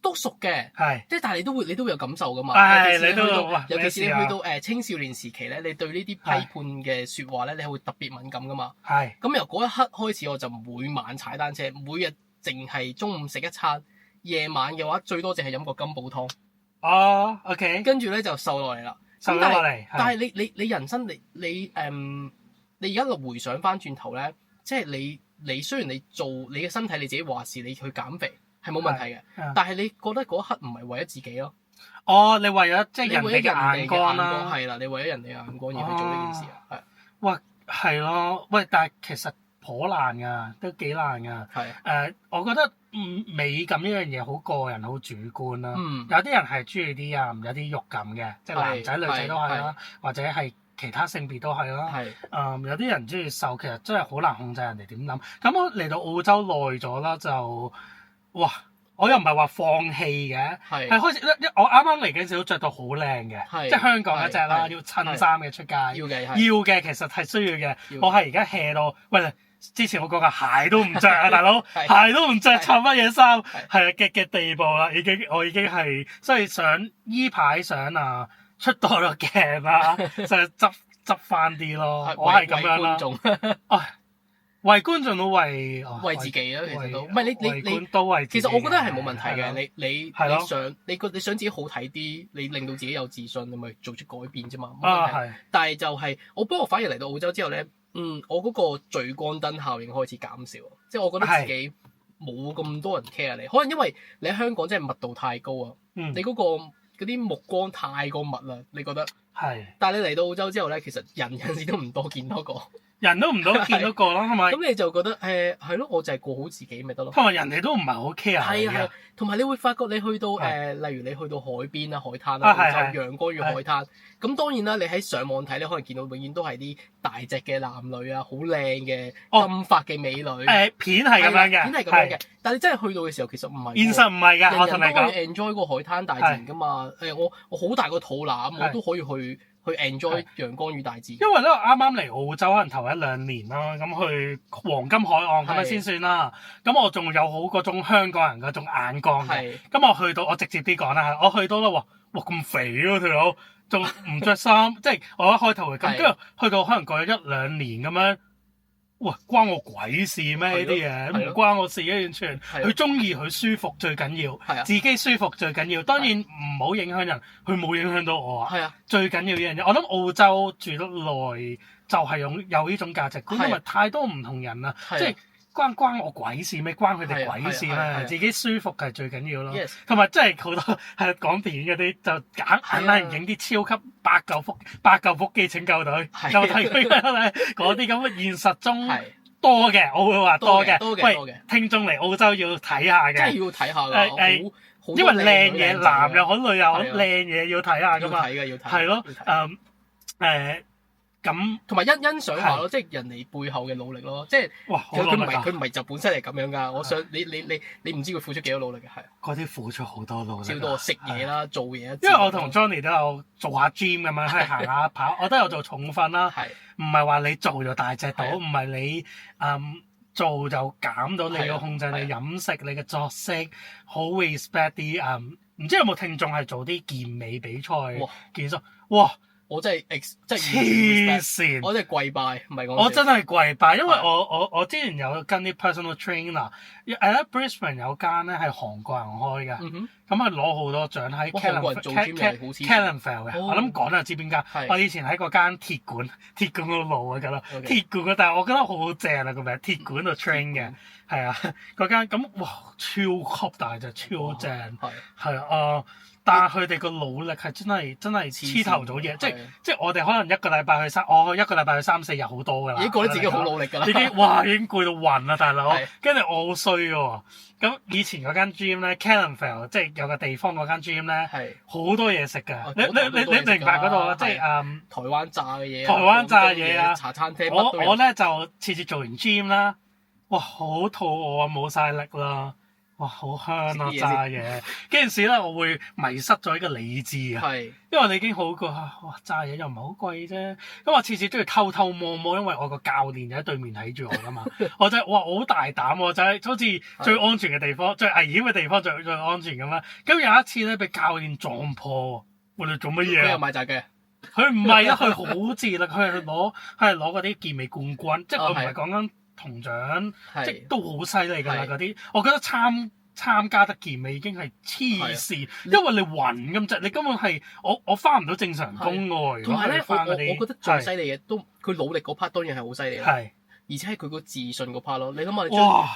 都熟嘅，係，即係但係你都會有感受噶嘛。係尤其是你去到青少年時期咧，你對呢啲批判嘅説話咧，你係會特別敏感噶嘛。係。咁由嗰一刻開始，我就每晚踩單車，每日淨係中午食一餐，夜晚嘅話最多淨係飲個金寶湯。哦，OK。跟住咧就瘦落嚟啦。瘦咗落嚟。但係你人生你而家回想翻轉頭咧，即係你雖然你做你嘅身體你自己話事，你去減肥。係冇問題嘅，但係你覺得嗰一刻唔係為咗自己咯？哦，你為咗即係人哋嘅眼光啦，係啦，你為咗人哋嘅眼光而去做呢件事啊，係。喂，係咯，喂，但係其實頗難㗎，都幾難㗎。係。我覺得美感呢樣嘢好個人，好主觀啦。有啲人係中意啲有啲肉感嘅，即係男仔女仔都係啦，或者係其他性別都係啦。係。有啲人中意瘦，其實真係好難控制人哋點諗。咁我嚟到澳洲耐咗啦，就哇！我又唔係話放棄嘅，係開始我啱啱嚟嘅時候着到好靚嘅，即係香港嗰隻啦，要襯衫嘅出街，要嘅其實係需要嘅。我係而家 hea 到，喂！之前我講嘅鞋都唔着啊，大佬，鞋都唔着，襯乜嘢衫？係嘅地步啦，我已經係，所以依排想出多個鏡啦，就執翻啲咯。我係咁樣啦。為觀眾都為自己啦，其實都唔係你都為自己。其實我覺得係冇問題嘅。你想自己好睇啲，你令到自己有自信，你咪做出改變啫嘛。冇問題。但係就係不過反而嚟到澳洲之後咧，我嗰個聚光燈效應開始減少，即係我覺得自己冇咁多人 care 你。可能因為你喺香港真係密度太高啊，你嗰啲目光太過密啦，你覺得？係。但係你嚟到澳洲之後咧，其實人有時都唔多見多個。人都唔到見到個啦，係咪？咁你就覺得係咯，我就係過好自己咪得咯。同埋人哋都唔係好 care。係，同埋你會發覺你去到例如你去到海邊啦、海灘啦，就陽光與海灘。咁當然啦，你喺上網睇，你可能見到永遠都係啲大隻嘅男女啊，好靚嘅金髮嘅美女。片係咁樣嘅，片係咁樣嘅。但係你真係去到嘅時候，其實唔係。現實唔係㗎，我同你講。人人都可以 enjoy 個海灘大自然㗎嘛。我好大個肚腩，我都可以去 enjoy 陽光與大自然。因為咧，我啱啱嚟澳洲，可能頭1-2年啦，咁去黃金海岸咁樣先算啦。咁我仲有好嗰種香港人嗰種眼光嘅。咁我去到，我直接啲講啦，我去到啦，哇咁肥喎條佬，仲唔着衫，即係我一開頭會咁，跟住去到可能過咗1-2年咁樣。哇！關我鬼事咩？呢啲嘢唔關我事嘅，完全佢中意佢舒服最緊要，自己舒服最緊要。當然唔好影響人，佢冇影響到我啊。最緊要呢樣嘢，我諗澳洲住得耐就係有呢種價值觀，因為太多唔同人啦，即係關我鬼事咩？關佢哋鬼事咩？自己舒服係最緊要咯。同埋真係好多係港片嗰啲就硬係影啲超級八嚿腹肌拯救隊，又睇佢嗰啲咁嘅現實中多嘅，我會話多嘅。喂，聽眾嚟澳洲要睇下嘅，真係要睇下㗎。因為靚嘢，男又好，女又好，靚嘢要睇下㗎嘛。要睇係咯，咁同埋欣賞下咯，即係人哋背後嘅努力咯，即係佢唔係就本身係咁樣㗎。我想你唔知佢付出幾多努力嘅，係嗰啲付出好多努力，超多食嘢啦，做嘢。因為我同 Johnny 都有做下 gym 咁樣，去行下跑，我都有做重訓啦。係唔係話你做就大隻到？唔係你做就減到？你要控制你飲食、你嘅作息，好 respect 啲唔知有冇聽眾係做啲健美比賽？健身哇！我真係真係黐線，我真係跪拜，唔係講笑。我真係跪拜，因為我之前有跟啲 personal trainer，喺 Brisbane 有間咧係韓國人開嘅，咁佢攞好多獎喺 Callanvale 嘅，我諗講就知邊間。我以前喺嗰間鐵館嗰度路啊，覺得鐵館，但係我覺得好正啊個名，鐵館度 train 嘅，係啊嗰間咁哇超級大隻，超正，係啊。但係佢哋個努力係真係黐頭咗嘢，即係我哋可能一個禮拜我一個禮拜去3-4日好多㗎啦，已經覺得自己好努力㗎啦，已經攰到暈啦大佬，跟住我好衰喎。咁以前嗰間 gym 咧 Callanvale 即係有個地方嗰間 gym 咧，好多嘢食㗎。你明白嗰度啊？即係台灣炸嘅嘢啊，茶餐廳。我咧就次次做完 gym 啦，哇好肚餓啊，冇晒力啦。哇，好香啊！炸嘢，嗰陣時咧，我會迷失咗一個理智啊。因為你已經好過哇，炸嘢又唔係好貴啫。咁我次次都要偷偷摸摸，因為我個教練就喺對面睇住我噶嘛。我就係哇，我好大膽喎，就係好似最安全嘅地方、最危險嘅地方、最安全咁啦。咁有一次咧，俾教練撞破，我哋做乜嘢？佢又賣炸嘅。佢唔係啊，佢好自力，佢係攞嗰啲健美冠軍，即係我唔係講緊。銅獎即係都好犀利㗎啦嗰啲，我覺得參加得健美已經係黐線，因為你暈咁滯，你根本係我翻唔到正常工喎。同埋咧，我覺得最犀利嘅都佢努力嗰 part 當然係好犀利啦，而且係佢個自信嗰 part 咯。你諗下，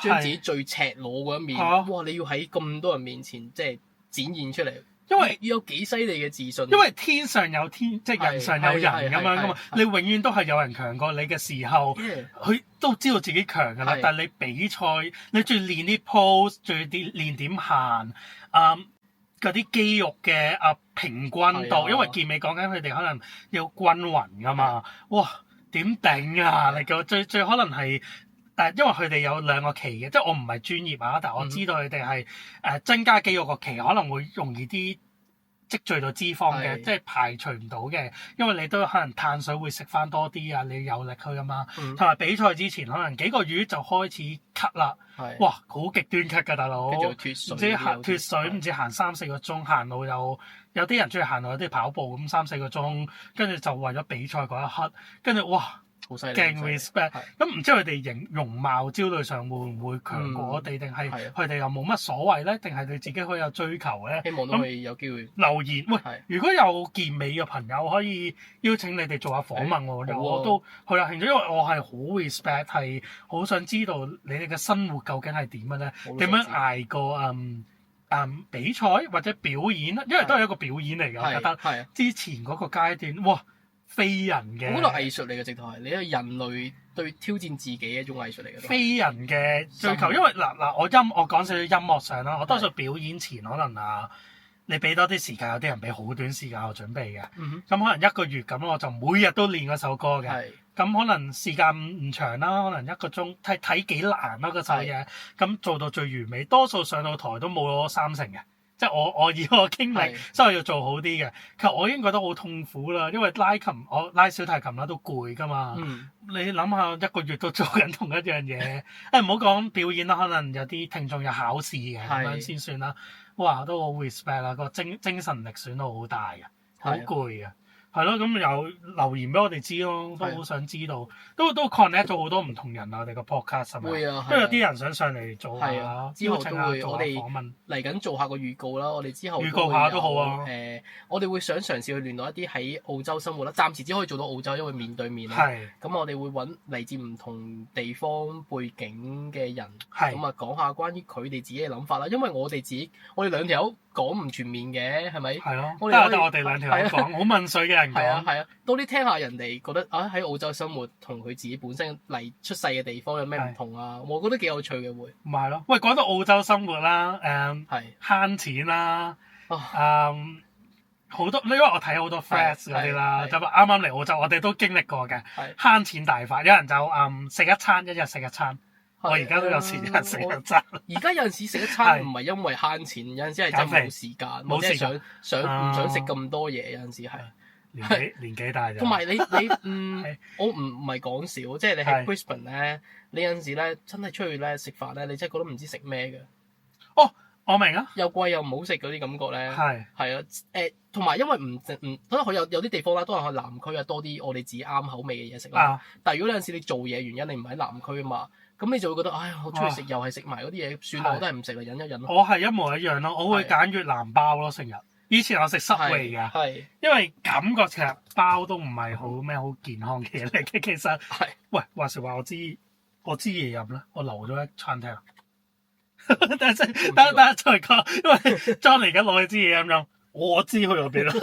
你將自己最赤裸嗰一面，哇！你要喺咁多人面前即係展現出嚟。因為要有幾犀利嘅自信，因為天上有天，即係人上有人咁樣噶嘛。你永遠都係有人強過你嘅時候，佢都知道自己強噶啦。但係你比賽，你仲要練啲 pose，仲要練點行，嗰啲肌肉嘅平均度。因為健美講緊佢哋可能要均勻噶嘛。哇，點頂啊！你個最可能係。因為佢哋有2個期嘅，即係我唔係專業啊，但係我知道佢哋係增加肌肉個期可能會容易啲積聚到脂肪嘅，即係排除唔到嘅，因為你都可能碳水會食翻多啲啊，你有力去㗎嘛。同埋比賽之前可能幾個月就開始咳啦，哇，好極端咳㗎大佬，唔知脫水，唔知行3-4個鐘，行路有啲人中意行路，有啲跑步咁3-4個鐘，跟住就為咗比賽嗰一刻，跟住哇！好犀利，勁 respect。咁唔知佢哋容貌焦慮上會唔會強過我哋，定係佢哋又冇乜所謂咧？定係對自己好有追求咧？希望都可以有機會留言。喂，如果有健美嘅朋友可以邀請你哋做下訪問喎，我都好有興趣，因為我係好 respect，係好想知道你哋嘅生活究竟係點嘅咧？點樣捱過比賽或者表演咧？因為都係一個表演嚟㗎，我覺得。之前嗰個階段，哇！非人嘅，我覺得藝術嚟嘅直頭係你係人類對挑戰自己嘅一種藝術嚟嘅。非人嘅追求，因為嗱我講少少音樂上啦，我多數表演前可能你俾多啲時間，有啲人俾好短時間我準備嘅，咁可能1個月咁，我就每日都練嗰首歌嘅，咁可能時間唔長啦，可能1個鐘睇幾難啦嗰首嘢，咁做到最完美，多數上到台都冇咗3成嘅。即係我以我經歷，所以我要做好啲嘅。其實我已經覺得好痛苦啦，因為我拉小提琴啦都攰㗎嘛。你諗下1個月都做緊同一樣嘢，唔好講表演啦，可能有啲聽眾有考試嘅咁樣先算啦。哇，都好 respect 啦，個精神力損到好大嘅，好攰嘅。係咯，咁有留言俾我哋知咯，都好想知道，都 connect 咗好多唔同人啊！我哋個 podcast 係咪？會啊，都有啲人想上嚟做下，之後都會我哋訪問嚟緊做下個預告啦。我哋之後預告下都好啊。我哋會想嘗試去聯絡一啲喺澳洲生活啦，暫時只可以做到澳洲，因為面對面啦。咁我哋會揾嚟自唔同地方背景嘅人，咁啊講下關於佢哋自己嘅諗法啦。因為我哋2條友講唔全面嘅，係咪？係咯，得我哋2條友講，好問水嘅人講。係啊，多啲聽下人哋覺得喺澳洲生活同佢自己本身嚟出世嘅地方有咩唔同啊？我覺得幾有趣嘅會。唔係咯，喂，講到澳洲生活啦，慳錢啦，好多，因為我睇好多 Threads 嗰啲啦，就啱啱嚟澳洲，我哋都經歷過嘅，慳錢大法，有人就食一餐，一日食一餐。我而家都有時間食一餐。而家有陣時食一餐唔係因為慳錢，有陣時係真係冇時間，冇即係想唔想食咁多嘢，有陣時係。年紀大咗。同埋你我唔係講笑，即係你喺 Brisbane 咧，你有陣時咧真係出去咧食飯咧，你真係覺得唔知食咩嘅。我明啊，又貴又唔好食嗰啲感覺咧。係係啊，同埋因為可能佢有啲地方啦，都係去南區啊，多啲我哋自己啱口味嘅嘢食啦。啊，但係如果有陣時你做嘢原因，你唔喺南區啊嘛，咁你就會覺得，唉，我出去食又係食埋嗰啲嘢，算啦，我都係唔食啦，忍一忍咯。我係一模一樣咯，我會揀越南包咯，成日。以前我食Subway㗎，係因為感覺其實包都唔係好咩好健康嘅嘢嚟嘅。其實係，喂，話時話我支嘢飲啦，我留咗喺餐廳。等陣再講，因為 John 嚟緊攞起支嘢飲咗，我知去咗邊啦，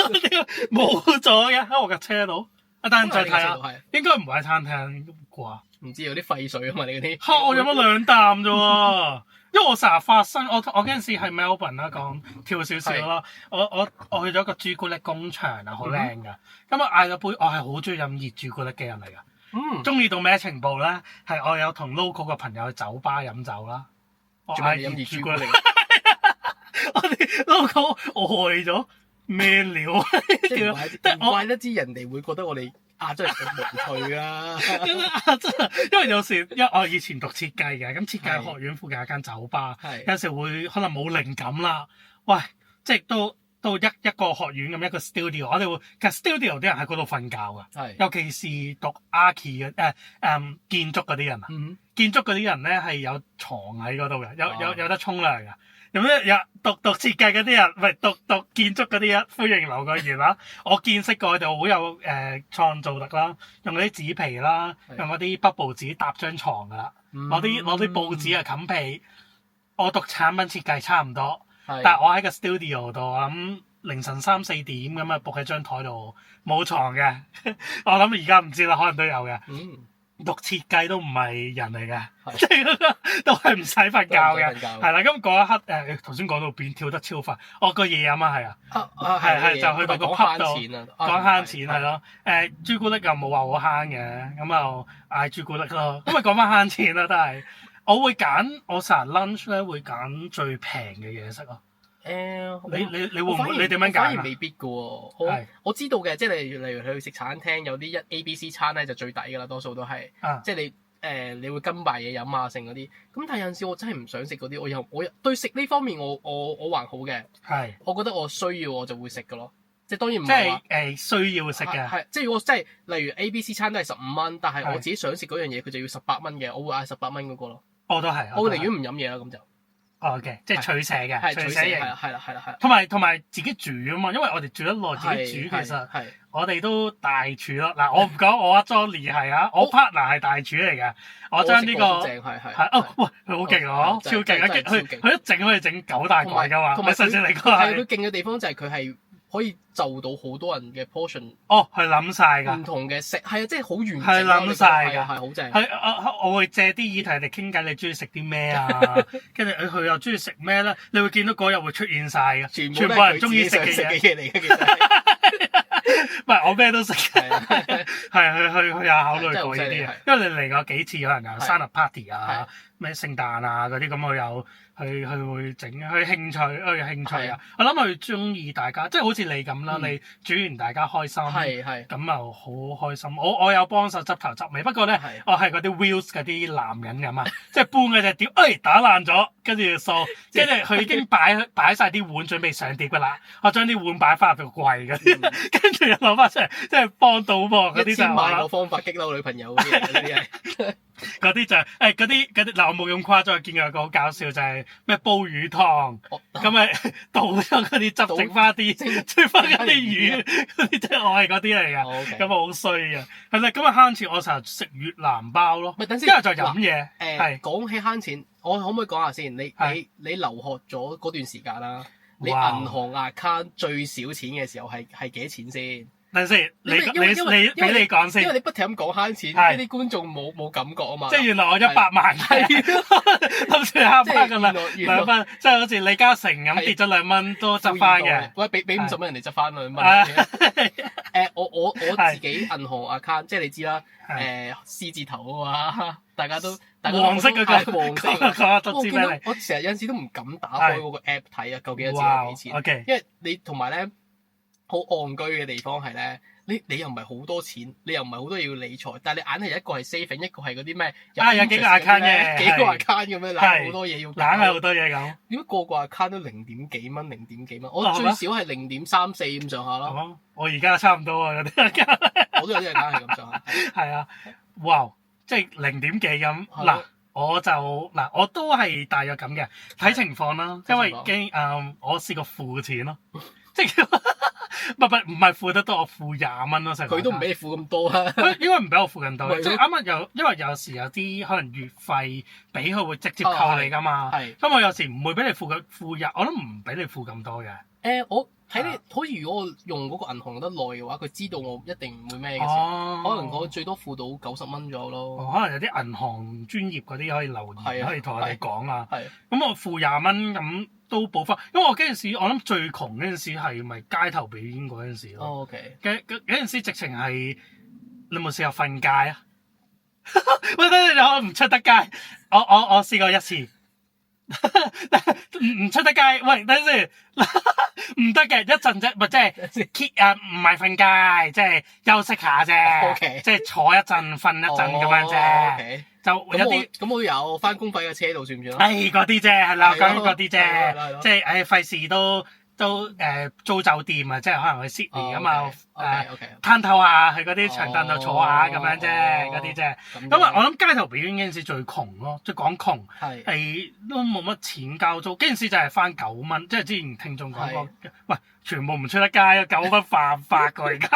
冇咗嘅喺我架車度。等陣再睇下，應該唔係喺餐廳啩？唔知有啲廢水啊嘛，你嗰啲。嚇！我飲咗2啖啫喎，因為我成日發生，我嗰陣時喺 Melbourne 啦，講跳少少啦。我去咗個朱古力工場啊，好靚噶。咁啊嗌咗杯，我係好中意飲熱朱古力嘅人嚟噶。中意到咩程度咧？係我有同 local 嘅朋友去酒吧飲酒啦。我嗌熱朱古力，我哋 local 呆咗咩料？唔怪得知人哋會覺得我哋亞洲人咁無趣啦。因為有時因為我以前讀設計嘅，咁設計學院附近有間酒吧，有時會可能冇靈感啦。喂，即係都一個學院咁一個 studio，我哋會其實 studio 啲人喺嗰度瞓覺㗎，尤其是讀 archi 嘅建築嗰啲人啊。建築嗰啲人咧係有床喺嗰度嘅，有得沖涼嘅。有讀設計嗰啲人，唔係讀建築嗰啲人，歡迎留個言啦。我見識過佢哋好有創造力啦，用嗰啲紙皮啦，用嗰啲 bubble 紙搭張床㗎啦，攞啲報紙啊冚被。我讀產品設計差唔多，但係我喺個 studio 度，我諗凌晨3、4點咁啊，伏喺張台度冇床嘅。我諗而家唔知啦，可能都有嘅。讀設計都唔係人嚟嘅，即係都係唔使瞓覺嘅，係啦。咁嗰一刻頭先講到邊跳得超快，我個嘢飲啊係啊，係就去到個 pub 度講慳錢係咯。朱古力又冇話好慳嘅，咁又嗌朱古力咯。咁咪講翻慳錢啦，都係我會揀我成日 lunch 咧會揀最平嘅嘢食咯。你會唔會你點樣揀啊？反而未必嘅喎，我知道嘅，即係例如你去食餐廳有啲ABC 餐咧就最抵㗎啦，多數都係，即係你會跟埋嘢飲啊剩嗰啲。咁但係有陣時我真係唔想食嗰啲，我對食呢方面我還好嘅，我覺得我需要我就會食㗎咯。即係當然唔係話需要食嘅，係即係如果即係例如 ABC 餐都係15蚊，但係我自己想食嗰樣嘢佢就要18蚊嘅，我會嗌18蚊嗰個咯。我都係，我寧願唔飲嘢啦咁就。OK，即係取捨嘅，取捨型係啦。同埋自己煮啊嘛，因為我哋煮得耐，自己煮其實我哋都大廚咯。嗱，我唔講我阿 Johnny 係啊，我 partner 係大廚嚟嘅。我將呢個喂，佢好勁啊，超勁啊！佢一整可以整9大櫃㗎嘛。同埋上次嚟講係佢勁嘅地方就係佢係可以就到好多人嘅 portion。佢諗晒㗎。唔同嘅食係啊，即係好完整。係諗晒㗎，係好正。我會借啲議題嚟傾偈，你中意食啲咩啊？跟住佢又中意食咩咧？你會見到嗰日會出現晒㗎，全部人中意食嘅嘢嚟嘅，其實。唔係我咩都食嘅，係佢有考慮過呢啲嘢，因為你嚟過幾次，可能有生日 party 啊、咩聖誕啊嗰啲，咁佢有佢會整，佢興趣啊。我諗佢中意大家，即係好似你咁啦，你煮完大家開心，咁又好開心。我有幫手執頭執尾，不過咧，我係嗰啲 Wills 嗰啲男人咁啊，即係搬嗰隻碟，打爛咗，跟住掃，跟住佢已經擺曬啲碗準備上碟㗎啦。我將啲碗擺翻入個櫃嘅，跟住又攞翻出嚟，即係幫到噃嗰啲就係1000萬個方法激嬲女朋友嗰啲係。嗰啲就係嗰啲嗱，我冇咁誇張，見過有個好搞笑就係咩煲魚湯，咁咪倒咗嗰啲汁，整翻啲，煮翻嗰啲魚，嗰啲即係我係嗰啲嚟㗎，咁啊好衰啊，係啦，咁啊慳錢，我成日食越南包咯，咪等先，之後就飲嘢。係講起慳錢，我可唔可以講下先？你留學咗嗰段時間啦，你銀行 account 最少錢嘅時候係幾多錢先？等陣先，你俾你講先，因為你不停咁講慳錢，啲觀眾冇感覺啊嘛。即係原來我100萬，諗住慳翻咁啦，2蚊，即係好似李嘉誠咁跌咗2蚊都執翻嘅。喂，俾50蚊人哋執翻2蚊。我自己銀行 account， 即係你知啦，C 字頭啊嘛，大家都黃色嗰個，黃色我成日有陣時都唔敢打開嗰個 app 睇啊，究竟一次係幾錢？因為你同埋咧。好戇居嘅地方係咧，你又唔係好多錢，你又唔係好多嘢要理財，但係你硬係一個係 saving，一個係嗰啲咩有幾個 account 嘅，幾個 account 咁樣，攬好多嘢要搞，攬係好多嘢咁。點解個個 account 都零點幾蚊，零點幾蚊？我最少係0.34咁上下咯。我而家差唔多啊，嗰啲 account。我都有啲 account 係咁上下。係啊，哇！即係0點幾咁嗱。我都係大約咁嘅，睇情況啦，因為我試過付錢咯，即係唔係付得多，我付20蚊咯，佢都唔俾你付咁多啊，應該唔俾我付咁多，即係啱啱因為有時有啲可能月費俾佢會直接扣你噶嘛，咁我有時唔會俾你付我都唔俾你付咁多嘅。我睇你好似如果我用嗰個銀行用得耐嘅話，佢知道我一定唔會咩嘅事，可能我最多付到90蚊左右咯。可能有啲銀行專業嗰啲可以留言，可以同我哋講啊。咁我付20蚊咁都補翻，因為我嗰陣時我諗最窮嗰陣時係咪街頭表演嗰陣時咯。OK。嗰陣時直情係你有冇試過瞓街啊？喂，等陣我唔出得街，我試過一次。唔出得街，喂，等陣先，唔得嘅，一陣啫，即係唔係瞓街，即係休息下啫，即係坐一陣，瞓一陣咁樣啫，就有啲咁我都有翻工費嘅車度算唔算啊？嗰啲啫，係啦，講嗰啲啫，即係費事都租酒店啊，即係可能去 Sydney 咁啊，攤頭下去嗰啲長凳度坐下咁樣啫，嗰啲啫。咁啊，我諗街頭表演嗰陣時最窮咯，即係講窮係都冇乜錢交租，嗰陣時就係翻9蚊，即係之前聽眾講過，喂，全部唔出得街啊，9蚊犯法㗎而家。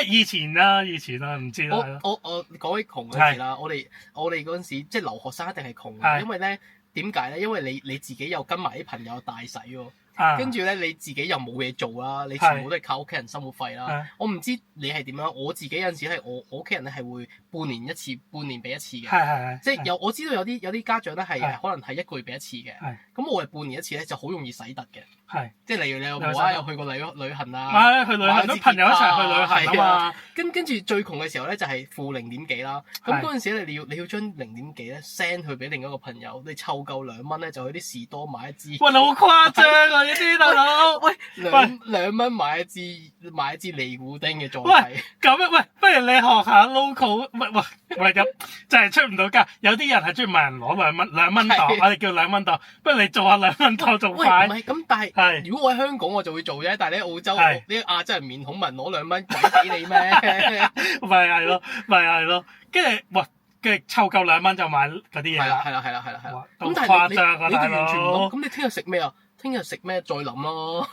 以前啦，唔知啦。我講起窮嗰陣時啦，我哋嗰陣時即係留學生一定係窮嘅，因為咧點解咧？因為你自己又跟埋啲朋友大使喎。跟住咧，你自己又冇嘢做啦，你全部都係靠屋企人生活費啦。我唔知你係點樣，我自己有陣時係我屋企人咧係會半年一次，半年俾一次嘅。即係我知道有啲家長咧係可能係1個月俾一次嘅。咁我係半年一次咧，就好容易洗突嘅。即係例如你有冇有去過旅行啊？去旅行都朋友一齊去旅行啊嘛。跟住最窮嘅時候咧，就係負0點幾啦。咁嗰陣時咧，你要將0點幾咧 send 去俾另一個朋友，你湊夠2蚊咧，就去啲士多買一支。喂，你好誇張啊！呢啲大佬，喂，2蚊買一支尼古丁嘅座位。咁喂，不如你學下 local，喂咁就係出唔到街。有啲人係中意問人攞2蚊檔，我哋叫2蚊檔。不如你做下2蚊檔仲快。唔係咁，但係如果我喺香港我就會做啫，但係你喺澳洲，呢亞洲人面孔問攞2蚊鬼俾你咩？咪係咯，跟住跟住湊夠2蚊就買嗰啲嘢啦。係啦。咁但係你完全唔諗，咁你聽日食咩啊？聽日食咩再諗咯。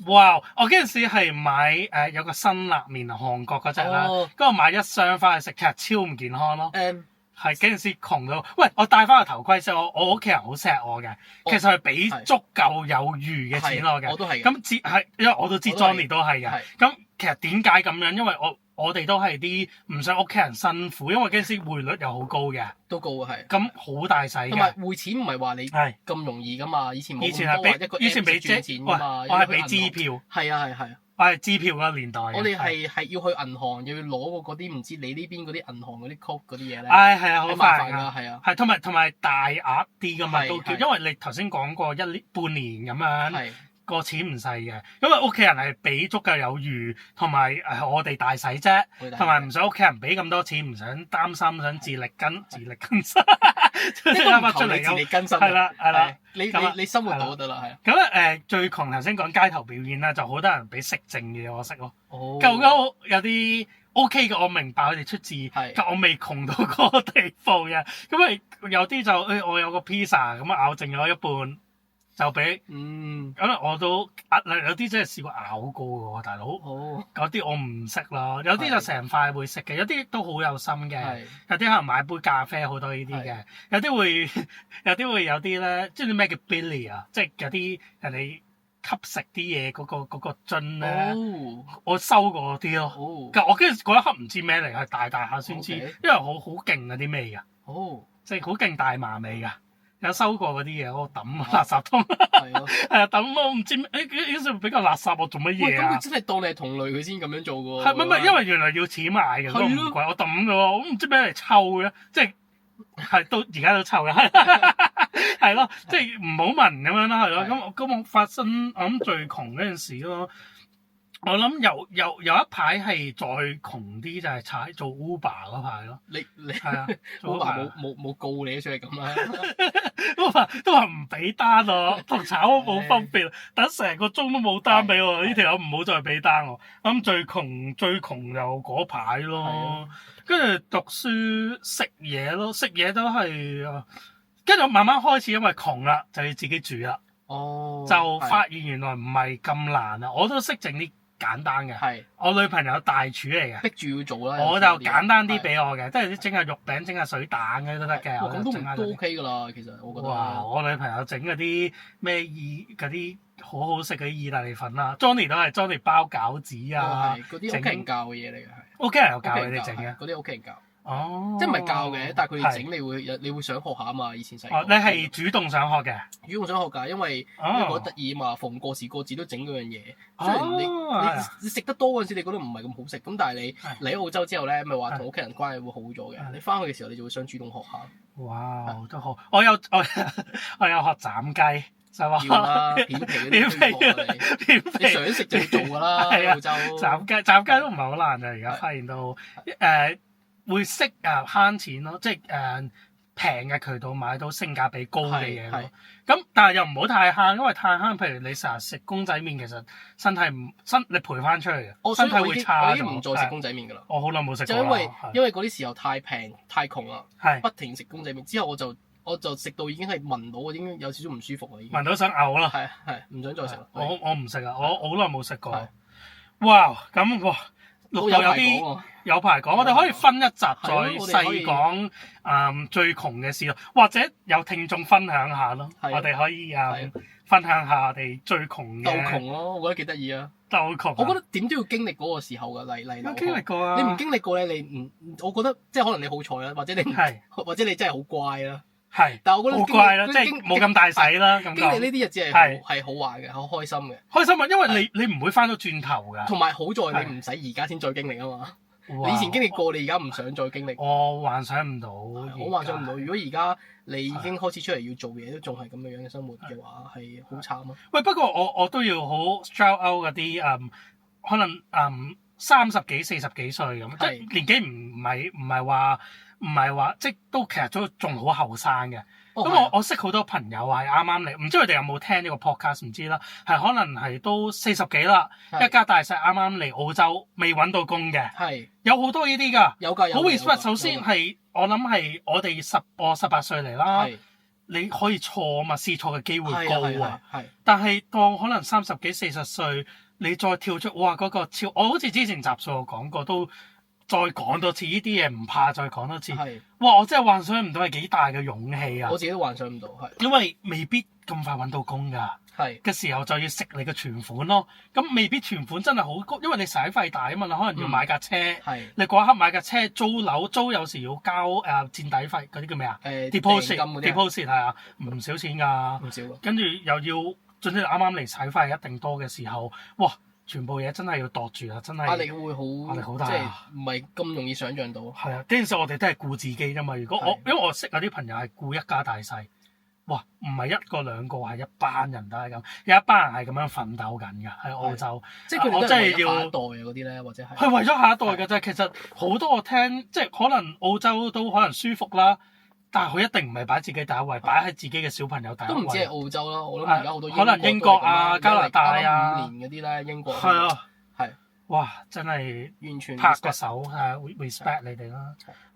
哇！我嗰陣時係買有個辛辣麵韓國嗰隻啦，跟住買1箱翻去食，其實超唔健康咯。係嗰陣時窮到，喂！我戴翻個頭盔先，我屋企人好錫我嘅，其實係俾足夠有餘嘅錢我嘅。我都係。咁因為我都知 Johnny 都係嘅。咁其實點解咁樣？因為我哋都係啲唔想屋企人辛苦，因為嗰陣時匯率又好高嘅。都高啊，係。咁好大使嘅。同埋匯錢唔係話你咁容易噶嘛，以前冇咁多話一個 App 轉錢噶嘛。我係俾支票。係啊。我係支票嗰個年代。我哋係要去銀行，又要攞嗰啲唔知你呢邊嗰啲銀行嗰啲 code 嗰啲嘢咧。係啊，好麻煩㗎，係啊。係同埋大額啲㗎嘛，都叫，因為你頭先講過半年咁樣，個錢唔細嘅，因為屋企人係俾足夠有餘，同埋我哋大使啫，同埋唔想屋企人俾咁多錢，唔想擔心，想自力更生，即係啱啱出嚟自力更生。係啦，你生活到就得啦，係。咁最窮頭先講街頭表演啦，就好多人俾食剩嘅嘢我食咯。舊有啲 OK 嘅，我明白佢哋出自，但我未窮到嗰個地步嘅。咁有啲就我有個 pizza 咁咬剩咗一半。就俾咁我都有啲真係試過咬過嘅喎，大佬。有啲我唔識啦，有啲就成塊會食嘅，有啲都好有心嘅，有啲可能買杯咖啡好多呢啲嘅，有啲會有啲咧，即係咩叫 Billy 啊？即係有啲人哋吸食啲嘢嗰個樽咧，我收過啲咯。我跟住嗰一刻唔知咩嚟，係大下先知，因為好勁嗰啲味㗎，即係好勁大麻味㗎。有收過嗰啲嘢，我抌垃圾桶。抌我唔知呢啲比較垃圾，我做乜嘢啊？咁佢真係當你係同類，佢先咁樣做㗎喎。係咪？因為原來要錢買嘅，都唔貴。我抌咗，我唔知咩嚟抽嘅，即係到而家都抽嘅，係咯，即係唔好聞咁樣啦，係咯。咁我發生我諗最窮嗰陣時咯，我諗有一排係再窮啲，就係做 Uber 嗰排咯。你係啊，Uber 冇告你，所以咁啦。Uber 都話唔俾單我，同炒我冇分別，等成個鐘都冇單俾我。呢條友唔好再俾單我。咁最窮就嗰排咯，跟住讀書食嘢咯，食嘢都係，跟住慢慢開始因為窮啦，就要自己煮啦。哦，就發現原來唔係咁難啦，我都識整啲簡單嘅。係我女朋友大廚嚟嘅，逼住要做啦。我就簡單啲俾我嘅，即係整下肉餅、整下水蛋嗰啲都得嘅。咁都 OK 噶啦，其實我覺得。哇！我女朋友整嗰啲嗰啲好好食嗰啲意大利粉啦，Johnny 都係 Johnny 包餃子啊，嗰啲屋企人教嘅嘢嚟嘅係。屋企人有教你哋整嘅，嗰啲屋企人教。哦，即係唔係教嘅，但係佢哋整你會想學下啊嘛，以前細個。你係主動想學嘅？主動想學㗎，因為覺得得意啊嘛，逢過時過節都整嗰樣嘢。雖然你食得多嗰陣時，你覺得唔係咁好食，咁但係你嚟澳洲之後咧，咪話同屋企人關係會好咗嘅。你翻去嘅時候，你就會想主動學下。哇，都好！我有學斬雞。就話要啦，片皮片皮你想食就要做㗎啦。澳洲斬雞都唔係好難嘅，而家發現到會識慳錢咯，即係平嘅渠道買到性價比高嘅嘢咯。咁但係又唔好太慳，因為太慳，譬如你成日食公仔麵，其實身體你賠翻出去嘅，身體會差咗。我已經唔再食公仔麵㗎啦。我好耐冇食過。就因為嗰啲時候太平太窮啦，不停食公仔麵之後我就食到已經係聞到已經有少少唔舒服啦，已經聞到想嘔啦。係唔想再食啦。我唔食啊！我好耐冇食過。哇！咁又有啲有排講，我哋可以分一集再細講最窮嘅事咯，或者有聽眾分享下咯。我哋可以分享下我哋最窮嘅。鬥窮咯，我覺得幾得意啊！鬥窮。我覺得點都要經歷嗰個時候㗎，嚟經歷過啊！你唔經歷過咧，你唔，我覺得即係可能你好彩啦，或者你真係好乖啦。係，但係我覺得好乖啦，即係冇咁大使啦。咁經歷呢啲日子係好玩嘅，好開心嘅。開心啊，因為你唔會翻到轉頭㗎。同埋好在你唔使而家先再經歷啊嘛。你以前經歷過，你而家唔想再經歷。我幻想唔到。我幻想唔到，如果而家你已經開始出嚟要做嘢，都仲係咁樣嘅生活嘅話，係好慘啊。喂，不過我都要好 shout out 嗰啲可能30幾40幾歲咁，即係年紀唔係話即係都其實都仲好後生嘅。咁我識好多朋友係啱啱嚟，唔知佢哋有冇聽呢個 podcast 唔知啦。係可能係都40幾啦，一家大細啱啱嚟澳洲未揾到工嘅。係有好多呢啲㗎。有㗎。好 respect。首先係我諗係我哋18歲嚟啦，你可以錯啊嘛，試錯嘅機會高啊。但係當可能30幾40歲，你再跳出哇嗰個超，我好似之前集數我講過都。再講多次呢啲嘢唔怕，再講多次。哇！我真係幻想唔到係幾大嘅勇氣啊！我自己都幻想唔到，因為未必咁快揾到工㗎。嘅時候就要食你嘅存款咯。咁未必存款真係好高，因為你使費大啊嘛。你可能要買架車，你嗰一刻買架車租樓租有時要交墊底費嗰啲叫咩啊？deposit 係啊，唔少錢㗎。唔少。跟住又要，總之啱啱嚟使費一定多嘅時候，哇！全部嘢真係要度住啊！真係壓力好大，即係唔係咁容易想像到。係啊，呢陣時我哋都係顧自己啫嘛。如果因為我識有啲朋友係顧一家大細，哇，唔係一個兩個，係一班人都係咁，有一班人係咁樣奮鬥緊㗎喺澳洲。即係我真係要下一代啊嗰啲咧，或者係為咗下一代㗎啫。其實好多我聽，即係可能澳洲都可能舒服啦。但係佢一定唔係擺自己第一位，擺喺自己嘅小朋友第一位。都唔止係澳洲啦，我諗而家好多可能英國啊、加拿大啊5年嗰啲咧，英國係啊，係哇，真係完全拍個手respect 你哋啦。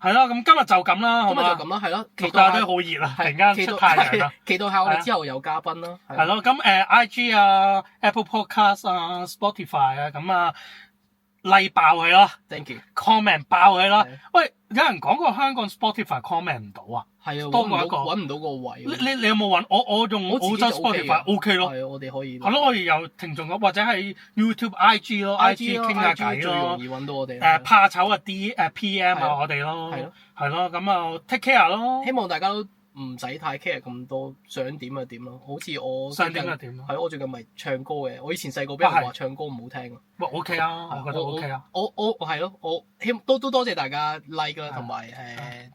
係咯，咁今日就咁啦，好嘛？今日就咁啦，係咯。期待都好熱啦，突然間出太陽啦。期待下我哋之後有嘉賓啦。係咯，咁IG 啊、Apple Podcast 啊、Spotify 啊，咁啊。like 爆佢咯 ，thank you，comment 爆佢咯。喂，有人講過香港 Spotify comment 唔到啊？係啊，多過一個揾唔到個位。你有冇揾？我用澳洲 Spotify OK 咯。係啊，我哋可以。係咯，我哋有聽眾或者係 YouTube、IG 咯，IG 傾下偈咯。最容易揾到我哋。怕醜啊PM 啊我哋咯。係咯。係咯，咁啊 take care 咯。希望大家都唔使太 care 咁多，想點就點咯。好似我想點就點咯。係我最近咪唱歌嘅，我以前細個俾人話唱歌唔好聽啊。OK 啊，我覺得 OK 啊。我係咯，我希都多謝大家 like 啦，同埋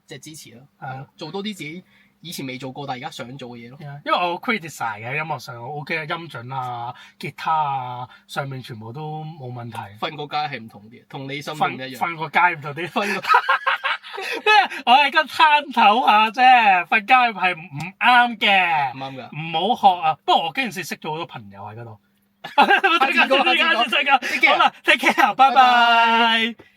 即係支持啦。係咯，做多啲自己以前未做過，但係而家想做嘅嘢咯。因為我 criticize 嘅音樂上我 OK 嘅音準啊、吉他啊，上面全部都冇問題。瞓個街係唔同啲，同你心唔一樣。瞓個街唔同啲，瞓個咩？我係跟攤頭下啫，瞓街係唔啱嘅，唔啱㗎，唔好學啊！不過我嗰陣時識咗好多朋友喺嗰度。下次講，好啦，take care，拜拜。